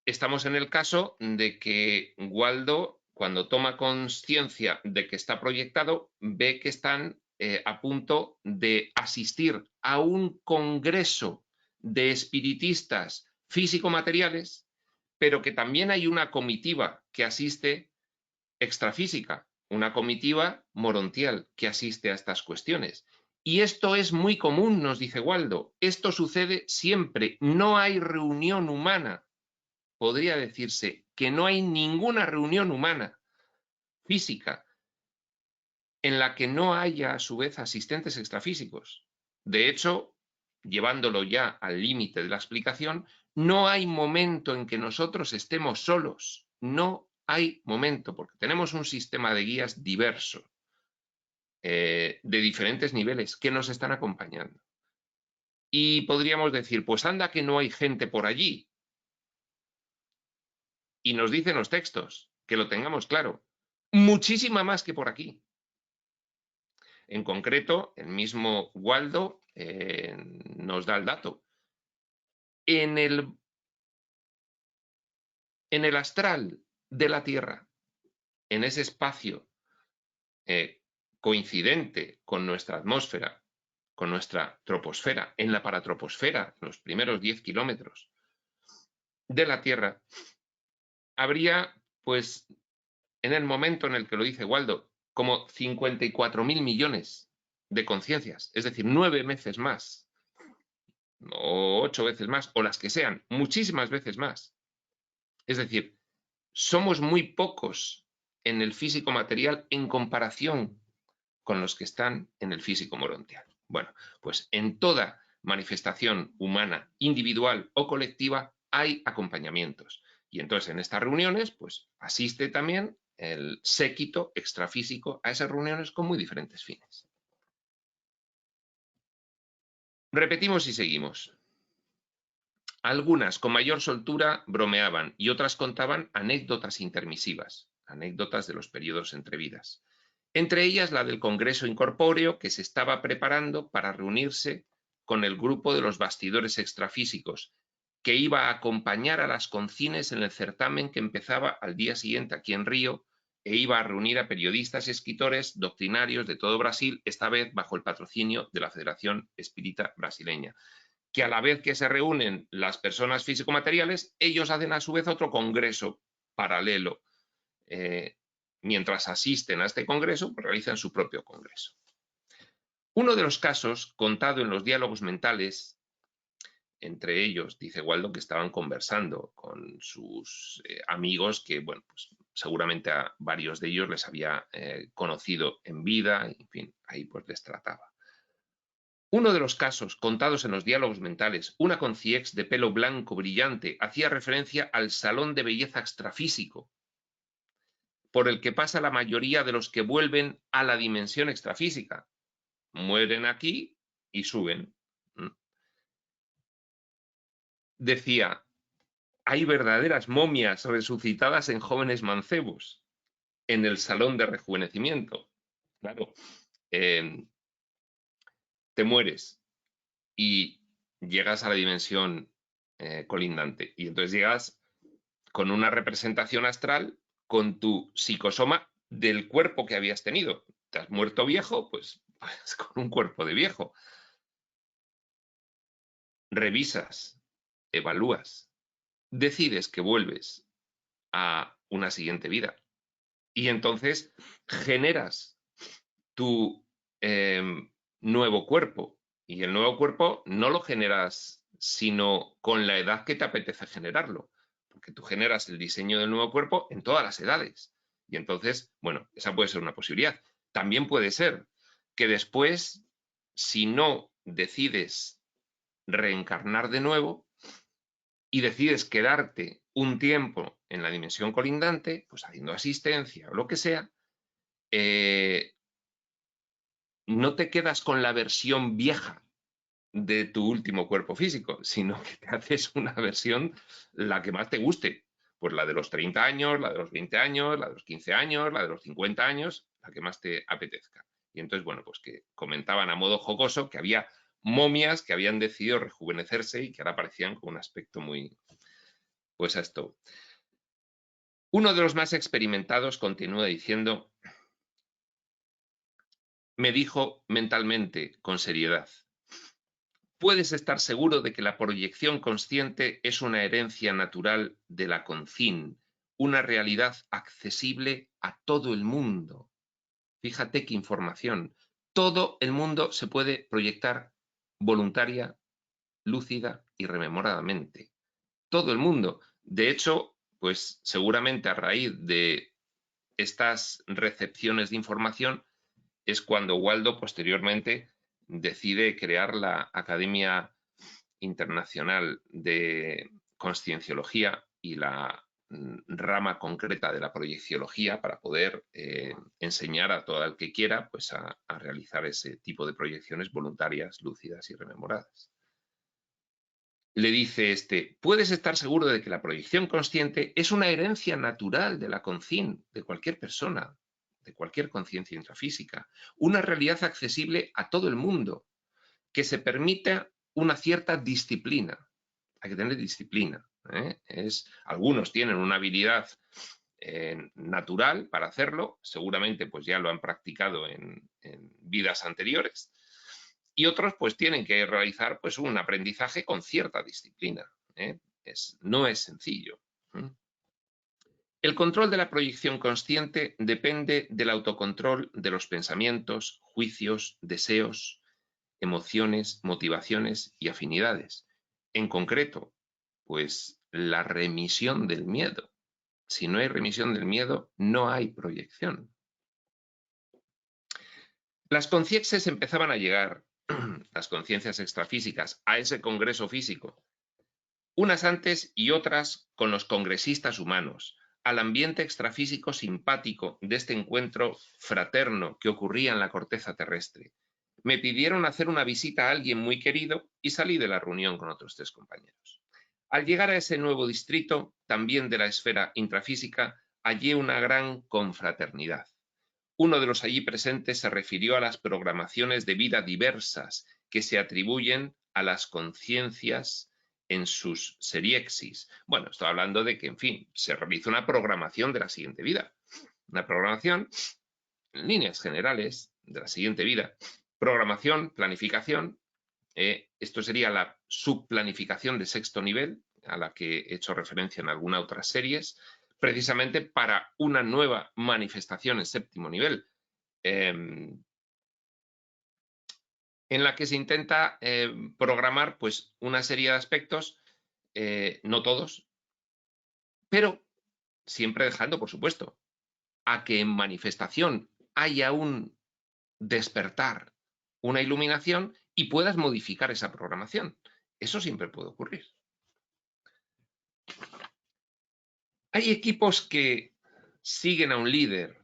estamos en el caso de que Waldo, cuando toma conciencia de que está proyectado, ve que están a punto de asistir a un congreso de espiritistas físico-materiales, pero que también hay una comitiva que asiste extrafísica, una comitiva morontial que asiste a estas cuestiones. Y esto es muy común, nos dice Waldo. Esto sucede siempre. No hay reunión humana. Podría decirse que no hay ninguna reunión humana física en la que no haya a su vez asistentes extrafísicos. De hecho, llevándolo ya al límite de la explicación, no hay momento en que nosotros estemos solos. No hay momento, porque tenemos un sistema de guías diverso, de diferentes niveles, que nos están acompañando. Y podríamos decir, pues anda que no hay gente por allí. Y nos dicen los textos, que lo tengamos claro, muchísima más que por aquí. En concreto, el mismo Waldo nos da el dato. En el astral de la Tierra, en ese espacio coincidente con nuestra atmósfera, con nuestra troposfera, en la paratroposfera, los primeros 10 kilómetros de la Tierra, habría, pues, en el momento en el que lo dice Waldo, como 54.000 millones de conciencias, es decir, 9 veces más, o 8 veces más, o las que sean, muchísimas veces más. Es decir, somos muy pocos en el físico material en comparación con los que están en el físico morontial. Bueno, pues en toda manifestación humana, individual o colectiva, hay acompañamientos. Y entonces en estas reuniones, pues asiste también el séquito extrafísico a esas reuniones con muy diferentes fines. Repetimos y seguimos. Algunas con mayor soltura bromeaban y otras contaban anécdotas intermisivas, anécdotas de los periodos entre vidas. Entre ellas la del Congreso Incorpóreo que se estaba preparando para reunirse con el grupo de los bastidores extrafísicos, que iba a acompañar a las concines en el certamen que empezaba al día siguiente aquí en Río e iba a reunir a periodistas y escritores doctrinarios de todo Brasil, esta vez bajo el patrocinio de la Federación Espírita Brasileña. Que a la vez que se reúnen las personas físico-materiales, ellos hacen a su vez otro congreso paralelo. Mientras asisten a este congreso, pues realizan su propio congreso. Uno de los casos contado en los diálogos mentales, entre ellos, dice Waldo, que estaban conversando con sus amigos que, bueno, pues seguramente a varios de ellos les había conocido en vida, en fin, ahí pues les trataba. Uno de los casos contados en los diálogos mentales, una concierge de pelo blanco brillante, hacía referencia al salón de belleza extrafísico, por el que pasa la mayoría de los que vuelven a la dimensión extrafísica. Mueren aquí y suben. Decía, hay verdaderas momias resucitadas en jóvenes mancebos en el salón de rejuvenecimiento. Claro, te mueres y llegas a la dimensión colindante y entonces llegas con una representación astral con tu psicosoma del cuerpo que habías tenido. Te has muerto viejo, pues con un cuerpo de viejo. Revisas evalúas, decides que vuelves a una siguiente vida y entonces generas tu nuevo cuerpo. Y el nuevo cuerpo no lo generas sino con la edad que te apetece generarlo, porque tú generas el diseño del nuevo cuerpo en todas las edades. Y entonces, bueno, esa puede ser una posibilidad. También puede ser que después, si no decides reencarnar de nuevo y decides quedarte un tiempo en la dimensión colindante, pues haciendo asistencia o lo que sea, no te quedas con la versión vieja de tu último cuerpo físico, sino que te haces una versión la que más te guste. Pues la de los 30 años, la de los 20 años, la de los 15 años, la de los 50 años, la que más te apetezca. Y entonces, bueno, pues que comentaban a modo jocoso que había momias que habían decidido rejuvenecerse y que ahora parecían con un aspecto muy... Pues a esto. Uno de los más experimentados continúa diciendo, me dijo mentalmente, con seriedad, puedes estar seguro de que la proyección consciente es una herencia natural de la conciencia, una realidad accesible a todo el mundo. Fíjate qué información. Todo el mundo se puede proyectar voluntaria, lúcida y rememoradamente. Todo el mundo. De hecho, pues seguramente a raíz de estas recepciones de información es cuando Waldo posteriormente decide crear la Academia Internacional de Conscienciología y la rama concreta de la proyecciología para poder enseñar a todo el que quiera pues a realizar ese tipo de proyecciones voluntarias, lúcidas y rememoradas. Le dice puedes estar seguro de que la proyección consciente es una herencia natural de la conciencia de cualquier persona, de cualquier conciencia intrafísica, una realidad accesible a todo el mundo, que se permita una cierta disciplina. Hay que tener disciplina. Algunos tienen una habilidad natural para hacerlo, seguramente pues ya lo han practicado en vidas anteriores, y otros pues tienen que realizar pues un aprendizaje con cierta disciplina. No es sencillo. El control de la proyección consciente depende del autocontrol de los pensamientos, juicios, deseos, emociones, motivaciones y afinidades. En concreto, pues la remisión del miedo. Si no hay remisión del miedo, no hay proyección. Las conciencias empezaban a llegar, las conciencias extrafísicas, a ese congreso físico, unas antes y otras con los congresistas humanos, al ambiente extrafísico simpático de este encuentro fraterno que ocurría en la corteza terrestre. Me pidieron hacer una visita a alguien muy querido y salí de la reunión con otros 3 compañeros. Al llegar a ese nuevo distrito, también de la esfera intrafísica, hallé una gran confraternidad. Uno de los allí presentes se refirió a las programaciones de vida diversas que se atribuyen a las conciencias en sus seriexis. Bueno, estoy hablando de que, en fin, se realiza una programación de la siguiente vida. Una programación, en líneas generales, de la siguiente vida. Programación, planificación. Esto sería la subplanificación de 6º nivel, a la que he hecho referencia en algunas otras series, precisamente para una nueva manifestación en 7º nivel, en la que se intenta programar pues, una serie de aspectos, no todos, pero siempre dejando, por supuesto, a que en manifestación haya un despertar, una iluminación y puedas modificar esa programación. Eso siempre puede ocurrir. Hay equipos que siguen a un líder,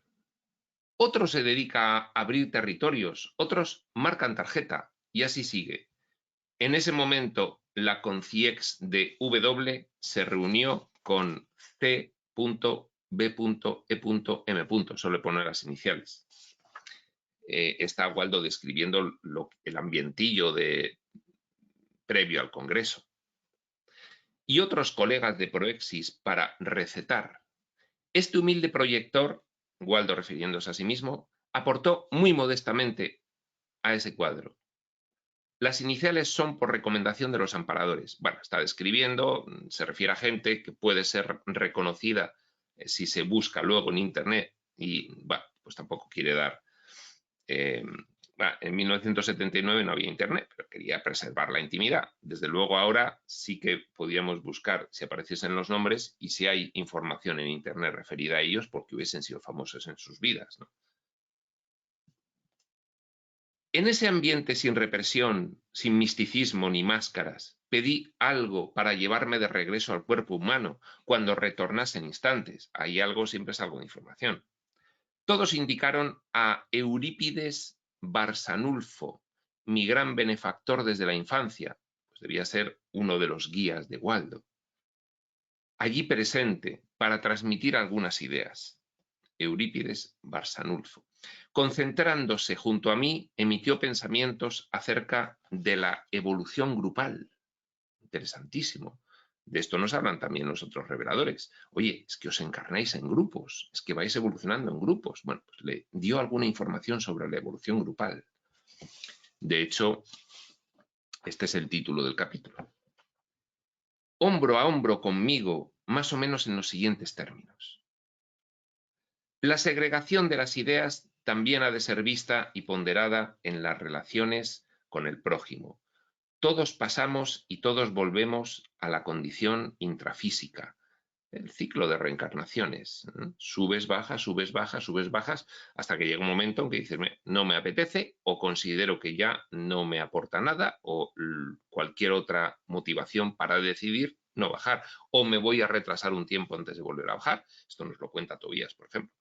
otro se dedica a abrir territorios, otros marcan tarjeta y así sigue. En ese momento, la conciex de W se reunió con C.B.E.M. Solo poner las iniciales. Está Waldo describiendo el ambientillo previo al Congreso. Y otros colegas de Proexis para recetar. Este humilde proyector, Waldo refiriéndose a sí mismo, aportó muy modestamente a ese cuadro. Las iniciales son por recomendación de los amparadores. Bueno, está describiendo, se refiere a gente que puede ser reconocida si se busca luego en Internet y, bueno, pues tampoco quiere dar... en 1979 no había Internet, pero quería preservar la intimidad. Desde luego ahora sí que podíamos buscar si apareciesen los nombres y si hay información en Internet referida a ellos porque hubiesen sido famosos en sus vidas, ¿no? En ese ambiente sin represión, sin misticismo ni máscaras, pedí algo para llevarme de regreso al cuerpo humano cuando retornase en instantes. Ahí algo siempre es algo de información. Todos indicaron a Eurípides Barsanulfo, mi gran benefactor desde la infancia, pues debía ser uno de los guías de Waldo. Allí presente para transmitir algunas ideas. Eurípides Barsanulfo. Concentrándose junto a mí, emitió pensamientos acerca de la evolución grupal. Interesantísimo. De esto nos hablan también los otros reveladores. Oye, es que os encarnáis en grupos, es que vais evolucionando en grupos. Bueno, pues le dio alguna información sobre la evolución grupal. De hecho, este es el título del capítulo. Hombro a hombro conmigo, más o menos en los siguientes términos. La segregación de las ideas también ha de ser vista y ponderada en las relaciones con el prójimo. Todos pasamos y todos volvemos a la condición intrafísica, el ciclo de reencarnaciones. Subes, bajas, subes, bajas, subes, bajas, hasta que llega un momento en que dices, no me apetece o considero que ya no me aporta nada o cualquier otra motivación para decidir no bajar o me voy a retrasar un tiempo antes de volver a bajar. Esto nos lo cuenta Tobías, por ejemplo.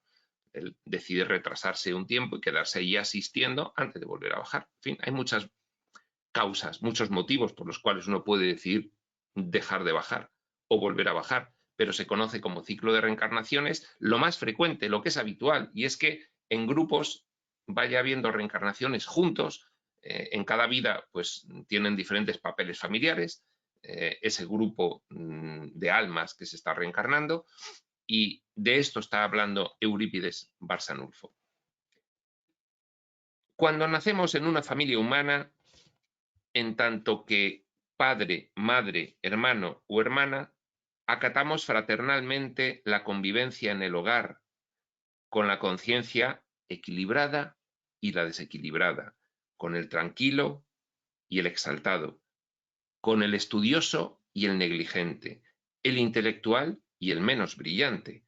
Él decide retrasarse un tiempo y quedarse allí asistiendo antes de volver a bajar. En fin, hay muchas causas, muchos motivos por los cuales uno puede decidir dejar de bajar o volver a bajar, pero se conoce como ciclo de reencarnaciones lo más frecuente, lo que es habitual, y es que en grupos vaya habiendo reencarnaciones juntos, en cada vida pues tienen diferentes papeles familiares, ese grupo de almas que se está reencarnando, y de esto está hablando Eurípides Barsanulfo. Cuando nacemos en una familia humana, en tanto que padre, madre, hermano o hermana, acatamos fraternalmente la convivencia en el hogar, con la conciencia equilibrada y la desequilibrada, con el tranquilo y el exaltado, con el estudioso y el negligente, el intelectual y el menos brillante,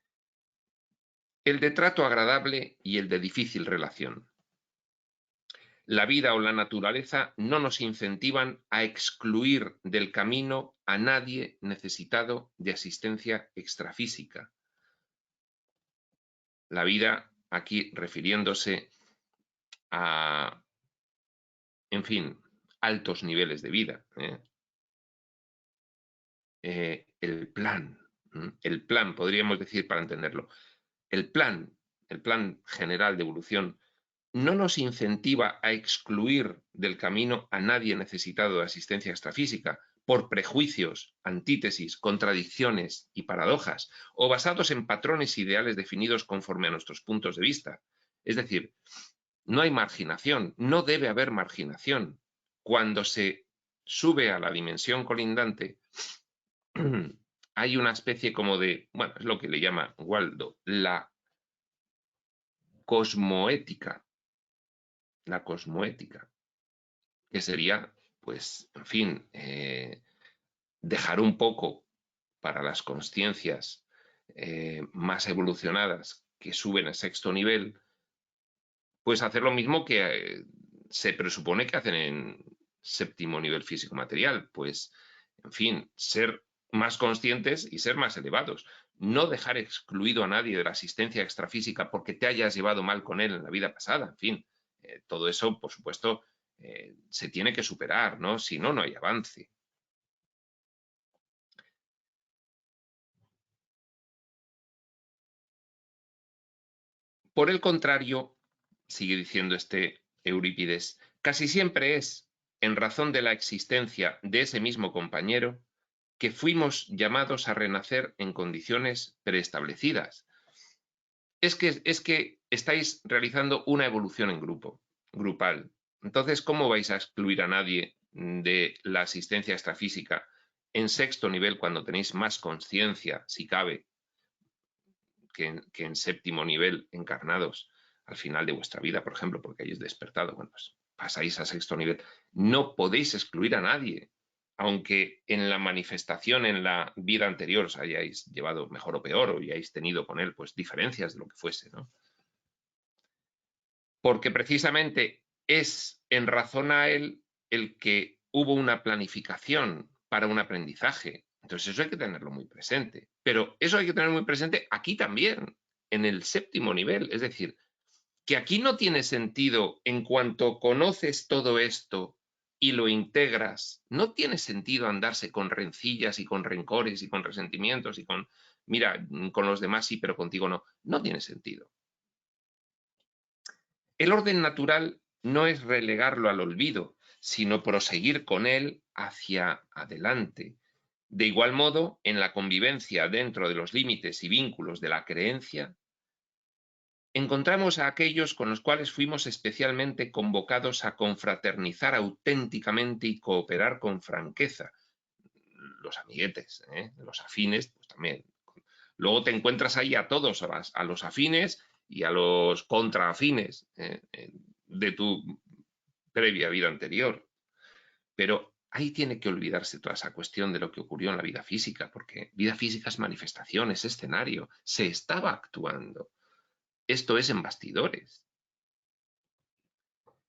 el de trato agradable y el de difícil relación. La vida o la naturaleza no nos incentivan a excluir del camino a nadie necesitado de asistencia extrafísica. La vida, aquí refiriéndose a, en fin, altos niveles de vida. El plan, podríamos decir para entenderlo, el plan general de evolución no nos incentiva a excluir del camino a nadie necesitado de asistencia extrafísica por prejuicios, antítesis, contradicciones y paradojas, o basados en patrones ideales definidos conforme a nuestros puntos de vista. Es decir, no hay marginación, no debe haber marginación. Cuando se sube a la dimensión colindante, hay una especie como de, bueno, es lo que le llama Waldo, la cosmoética, que sería, pues, en fin, dejar un poco para las consciencias más evolucionadas que suben al sexto nivel, pues hacer lo mismo que se presupone que hacen en séptimo nivel físico-material, pues, en fin, ser más conscientes y ser más elevados. No dejar excluido a nadie de la asistencia extrafísica porque te hayas llevado mal con él en la vida pasada, en fin, todo eso, por supuesto, se tiene que superar, ¿no? Si no, no hay avance. Por el contrario, sigue diciendo este Eurípides, casi siempre es, en razón de la existencia de ese mismo compañero, que fuimos llamados a renacer en condiciones preestablecidas. Es que estáis realizando una evolución en grupo, grupal. Entonces, ¿cómo vais a excluir a nadie de la asistencia extrafísica en sexto nivel, cuando tenéis más conciencia, si cabe, que en séptimo nivel, encarnados al final de vuestra vida, por ejemplo, porque hayáis despertado, bueno, pues pasáis a sexto nivel. No podéis excluir a nadie, aunque en la manifestación, en la vida anterior, os hayáis llevado mejor o peor, o hayáis tenido con él pues diferencias de lo que fuese, ¿no? Porque precisamente es en razón a él el que hubo una planificación para un aprendizaje. Entonces eso hay que tenerlo muy presente. Pero eso hay que tenerlo muy presente aquí también, en el séptimo nivel. Es decir, que aquí no tiene sentido, en cuanto conoces todo esto y lo integras, no tiene sentido andarse con rencillas y con rencores y con resentimientos y con, mira, con los demás sí, pero contigo no. No tiene sentido. El orden natural no es relegarlo al olvido, sino proseguir con él hacia adelante. De igual modo, en la convivencia dentro de los límites y vínculos de la creencia, encontramos a aquellos con los cuales fuimos especialmente convocados a confraternizar auténticamente y cooperar con franqueza. Los amiguetes, los afines, pues también. Luego te encuentras ahí a todos, a los afines y a los contraafines de tu previa vida anterior. Pero ahí tiene que olvidarse toda esa cuestión de lo que ocurrió en la vida física, porque vida física es manifestación, es escenario, se estaba actuando. Esto es en bastidores.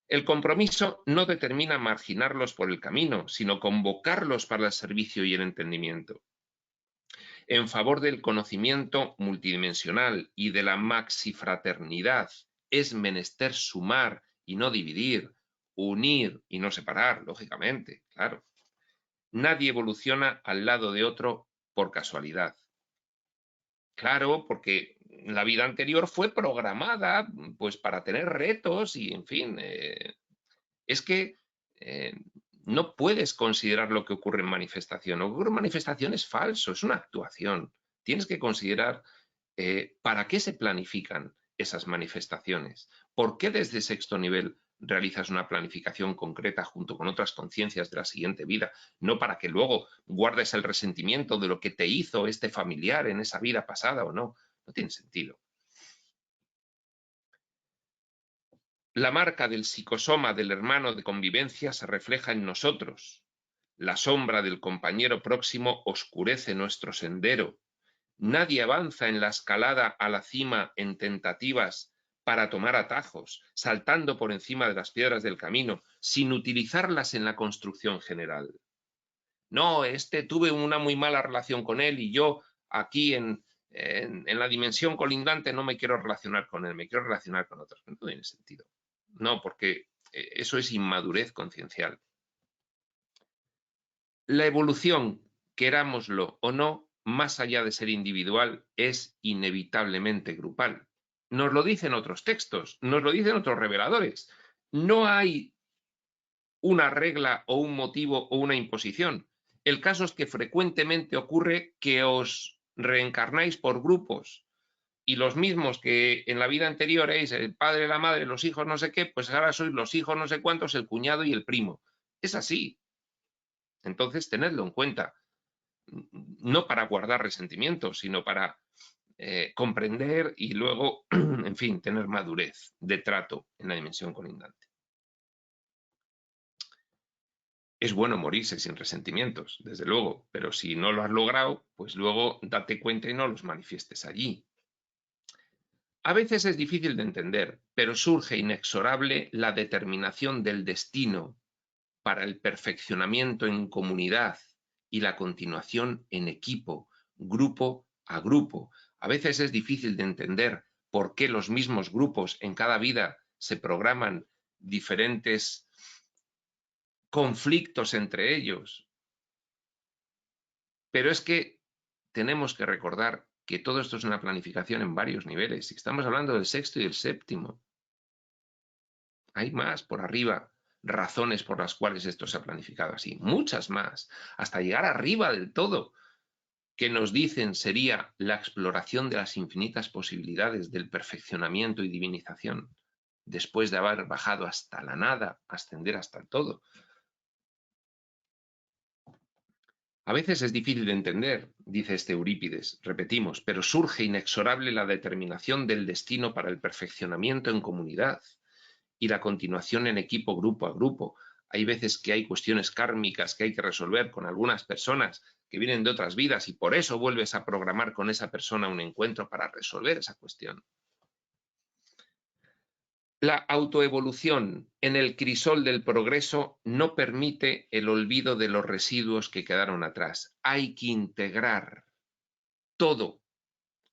El compromiso no determina marginarlos por el camino, sino convocarlos para el servicio y el entendimiento. En favor del conocimiento multidimensional y de la maxifraternidad, es menester sumar y no dividir, unir y no separar, lógicamente, claro. Nadie evoluciona al lado de otro por casualidad. Claro, porque la vida anterior fue programada pues para tener retos y, en fin, es que no puedes considerar lo que ocurre en manifestación. Lo que ocurre en manifestación es falso, es una actuación. Tienes que considerar para qué se planifican esas manifestaciones. ¿Por qué desde sexto nivel realizas una planificación concreta junto con otras conciencias de la siguiente vida? No para que luego guardes el resentimiento de lo que te hizo este familiar en esa vida pasada o no. No tiene sentido. La marca del psicosoma del hermano de convivencia se refleja en nosotros. La sombra del compañero próximo oscurece nuestro sendero. Nadie avanza en la escalada a la cima en tentativas para tomar atajos, saltando por encima de las piedras del camino, sin utilizarlas en la construcción general. No, tuve una muy mala relación con él y yo aquí en la dimensión colindante no me quiero relacionar con él, me quiero relacionar con otros. No tiene sentido. No, porque eso es inmadurez conciencial. La evolución, querámoslo o no, más allá de ser individual, es inevitablemente grupal. Nos lo dicen otros textos, nos lo dicen otros reveladores. No hay una regla o un motivo o una imposición. El caso es que frecuentemente ocurre que os reencarnáis por grupos y los mismos que en la vida anterior erais el padre, la madre, los hijos no sé qué, pues ahora sois los hijos no sé cuántos, el cuñado y el primo. Es así. Entonces, tenedlo en cuenta. No para guardar resentimientos, sino para comprender y luego, en fin, tener madurez de trato en la dimensión colindante. Es bueno morirse sin resentimientos, desde luego, pero si no lo has logrado, pues luego date cuenta y no los manifiestes allí. A veces es difícil de entender, pero surge inexorable la determinación del destino para el perfeccionamiento en comunidad y la continuación en equipo, grupo a grupo. A veces es difícil de entender por qué los mismos grupos en cada vida se programan diferentes conflictos entre ellos. Pero es que tenemos que recordar que todo esto es una planificación en varios niveles. Y estamos hablando del sexto y del séptimo. Hay más por arriba razones por las cuales esto se ha planificado así. Muchas más. Hasta llegar arriba del todo, que nos dicen sería la exploración de las infinitas posibilidades del perfeccionamiento y divinización, después de haber bajado hasta la nada, ascender hasta el todo. A veces es difícil de entender, dice este Eurípides, repetimos, pero surge inexorable la determinación del destino para el perfeccionamiento en comunidad y la continuación en equipo, grupo a grupo. Hay veces que hay cuestiones kármicas que hay que resolver con algunas personas que vienen de otras vidas y por eso vuelves a programar con esa persona un encuentro para resolver esa cuestión. La autoevolución en el crisol del progreso no permite el olvido de los residuos que quedaron atrás. Hay que integrar todo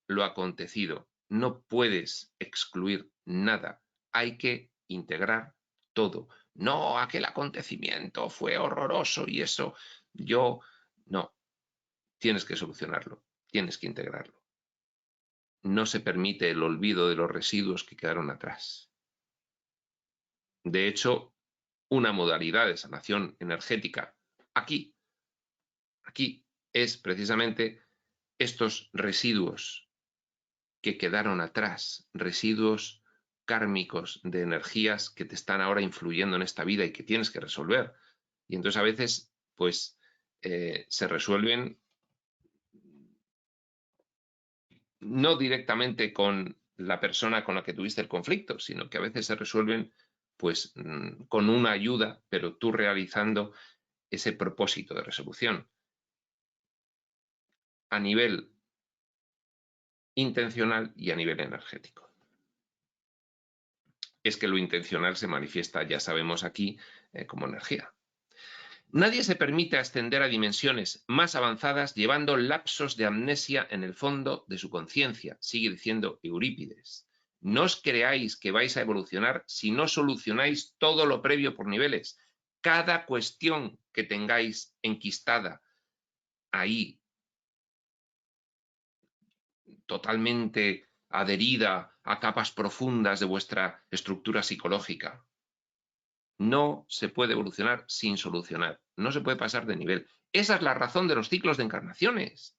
lo acontecido. No puedes excluir nada. Hay que integrar todo. No, aquel acontecimiento fue horroroso y eso yo... No, tienes que solucionarlo, tienes que integrarlo. No se permite el olvido de los residuos que quedaron atrás. De hecho, una modalidad de sanación energética aquí es precisamente estos residuos que quedaron atrás, residuos kármicos de energías que te están ahora influyendo en esta vida y que tienes que resolver. Y entonces a veces, pues, se resuelven no directamente con la persona con la que tuviste el conflicto, sino que a veces se resuelven, pues, con una ayuda, pero tú realizando ese propósito de resolución a nivel intencional y a nivel energético. Es que lo intencional se manifiesta, ya sabemos aquí, como energía. Nadie se permite ascender a dimensiones más avanzadas llevando lapsos de amnesia en el fondo de su conciencia, sigue diciendo Eurípides. No os creáis que vais a evolucionar si no solucionáis todo lo previo por niveles. Cada cuestión que tengáis enquistada ahí, totalmente adherida a capas profundas de vuestra estructura psicológica. No se puede evolucionar sin solucionar, no se puede pasar de nivel. Esa es la razón de los ciclos de encarnaciones,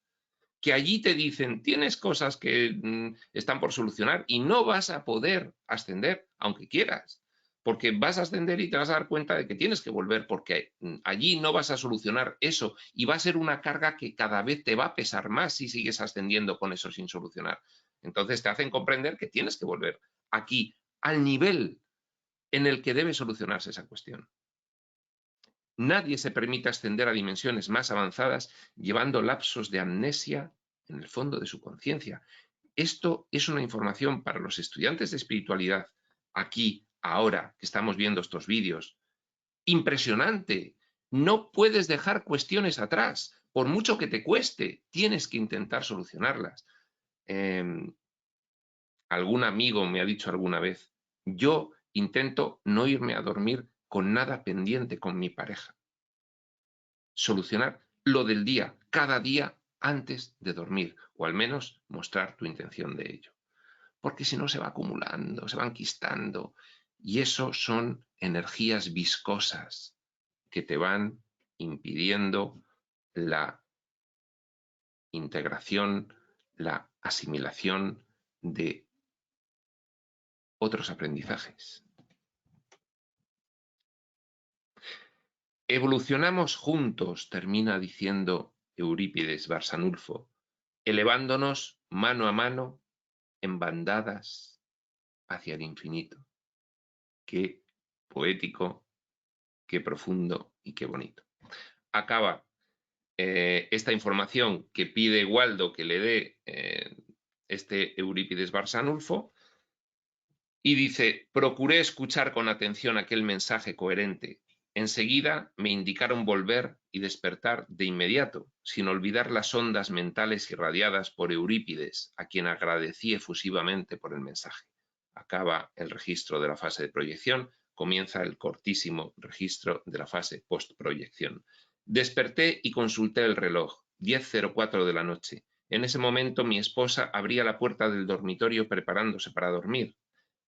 que allí te dicen, tienes cosas que están por solucionar y no vas a poder ascender, aunque quieras, porque vas a ascender y te vas a dar cuenta de que tienes que volver, porque allí no vas a solucionar eso y va a ser una carga que cada vez te va a pesar más si sigues ascendiendo con eso sin solucionar. Entonces te hacen comprender que tienes que volver aquí, al nivel en el que debe solucionarse esa cuestión. Nadie se permite ascender a dimensiones más avanzadas llevando lapsos de amnesia en el fondo de su conciencia. Esto es una información para los estudiantes de espiritualidad, aquí, ahora, que estamos viendo estos vídeos. Impresionante. No puedes dejar cuestiones atrás. Por mucho que te cueste, tienes que intentar solucionarlas. Algún amigo me ha dicho alguna vez, yo intento no irme a dormir con nada pendiente con mi pareja. Solucionar lo del día, cada día antes de dormir, o al menos mostrar tu intención de ello. Porque si no se va acumulando, se va enquistando, y eso son energías viscosas que te van impidiendo la integración, la asimilación de otros aprendizajes. Evolucionamos juntos, termina diciendo Eurípides Barsanulfo, elevándonos mano a mano en bandadas hacia el infinito. Qué poético, qué profundo y qué bonito. Acaba esta información que pide Waldo que le dé este Eurípides Barsanulfo y dice, procuré escuchar con atención aquel mensaje coherente. Enseguida me indicaron volver y despertar de inmediato, sin olvidar las ondas mentales irradiadas por Eurípides, a quien agradecí efusivamente por el mensaje. Acaba el registro de la fase de proyección, comienza el cortísimo registro de la fase postproyección. Desperté y consulté el reloj, 10:04 de la noche. En ese momento mi esposa abría la puerta del dormitorio preparándose para dormir.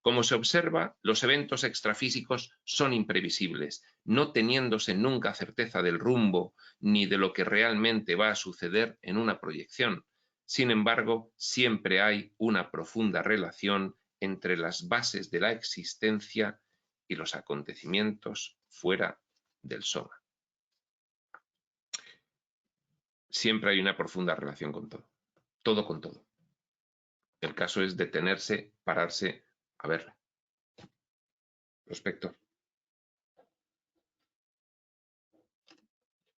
Como se observa, los eventos extrafísicos son imprevisibles, no teniéndose nunca certeza del rumbo ni de lo que realmente va a suceder en una proyección. Sin embargo, siempre hay una profunda relación entre las bases de la existencia y los acontecimientos fuera del soma. siempre hay una profunda relación con todo. Todo con todo. El caso es detenerse, pararse a verla. Prospector.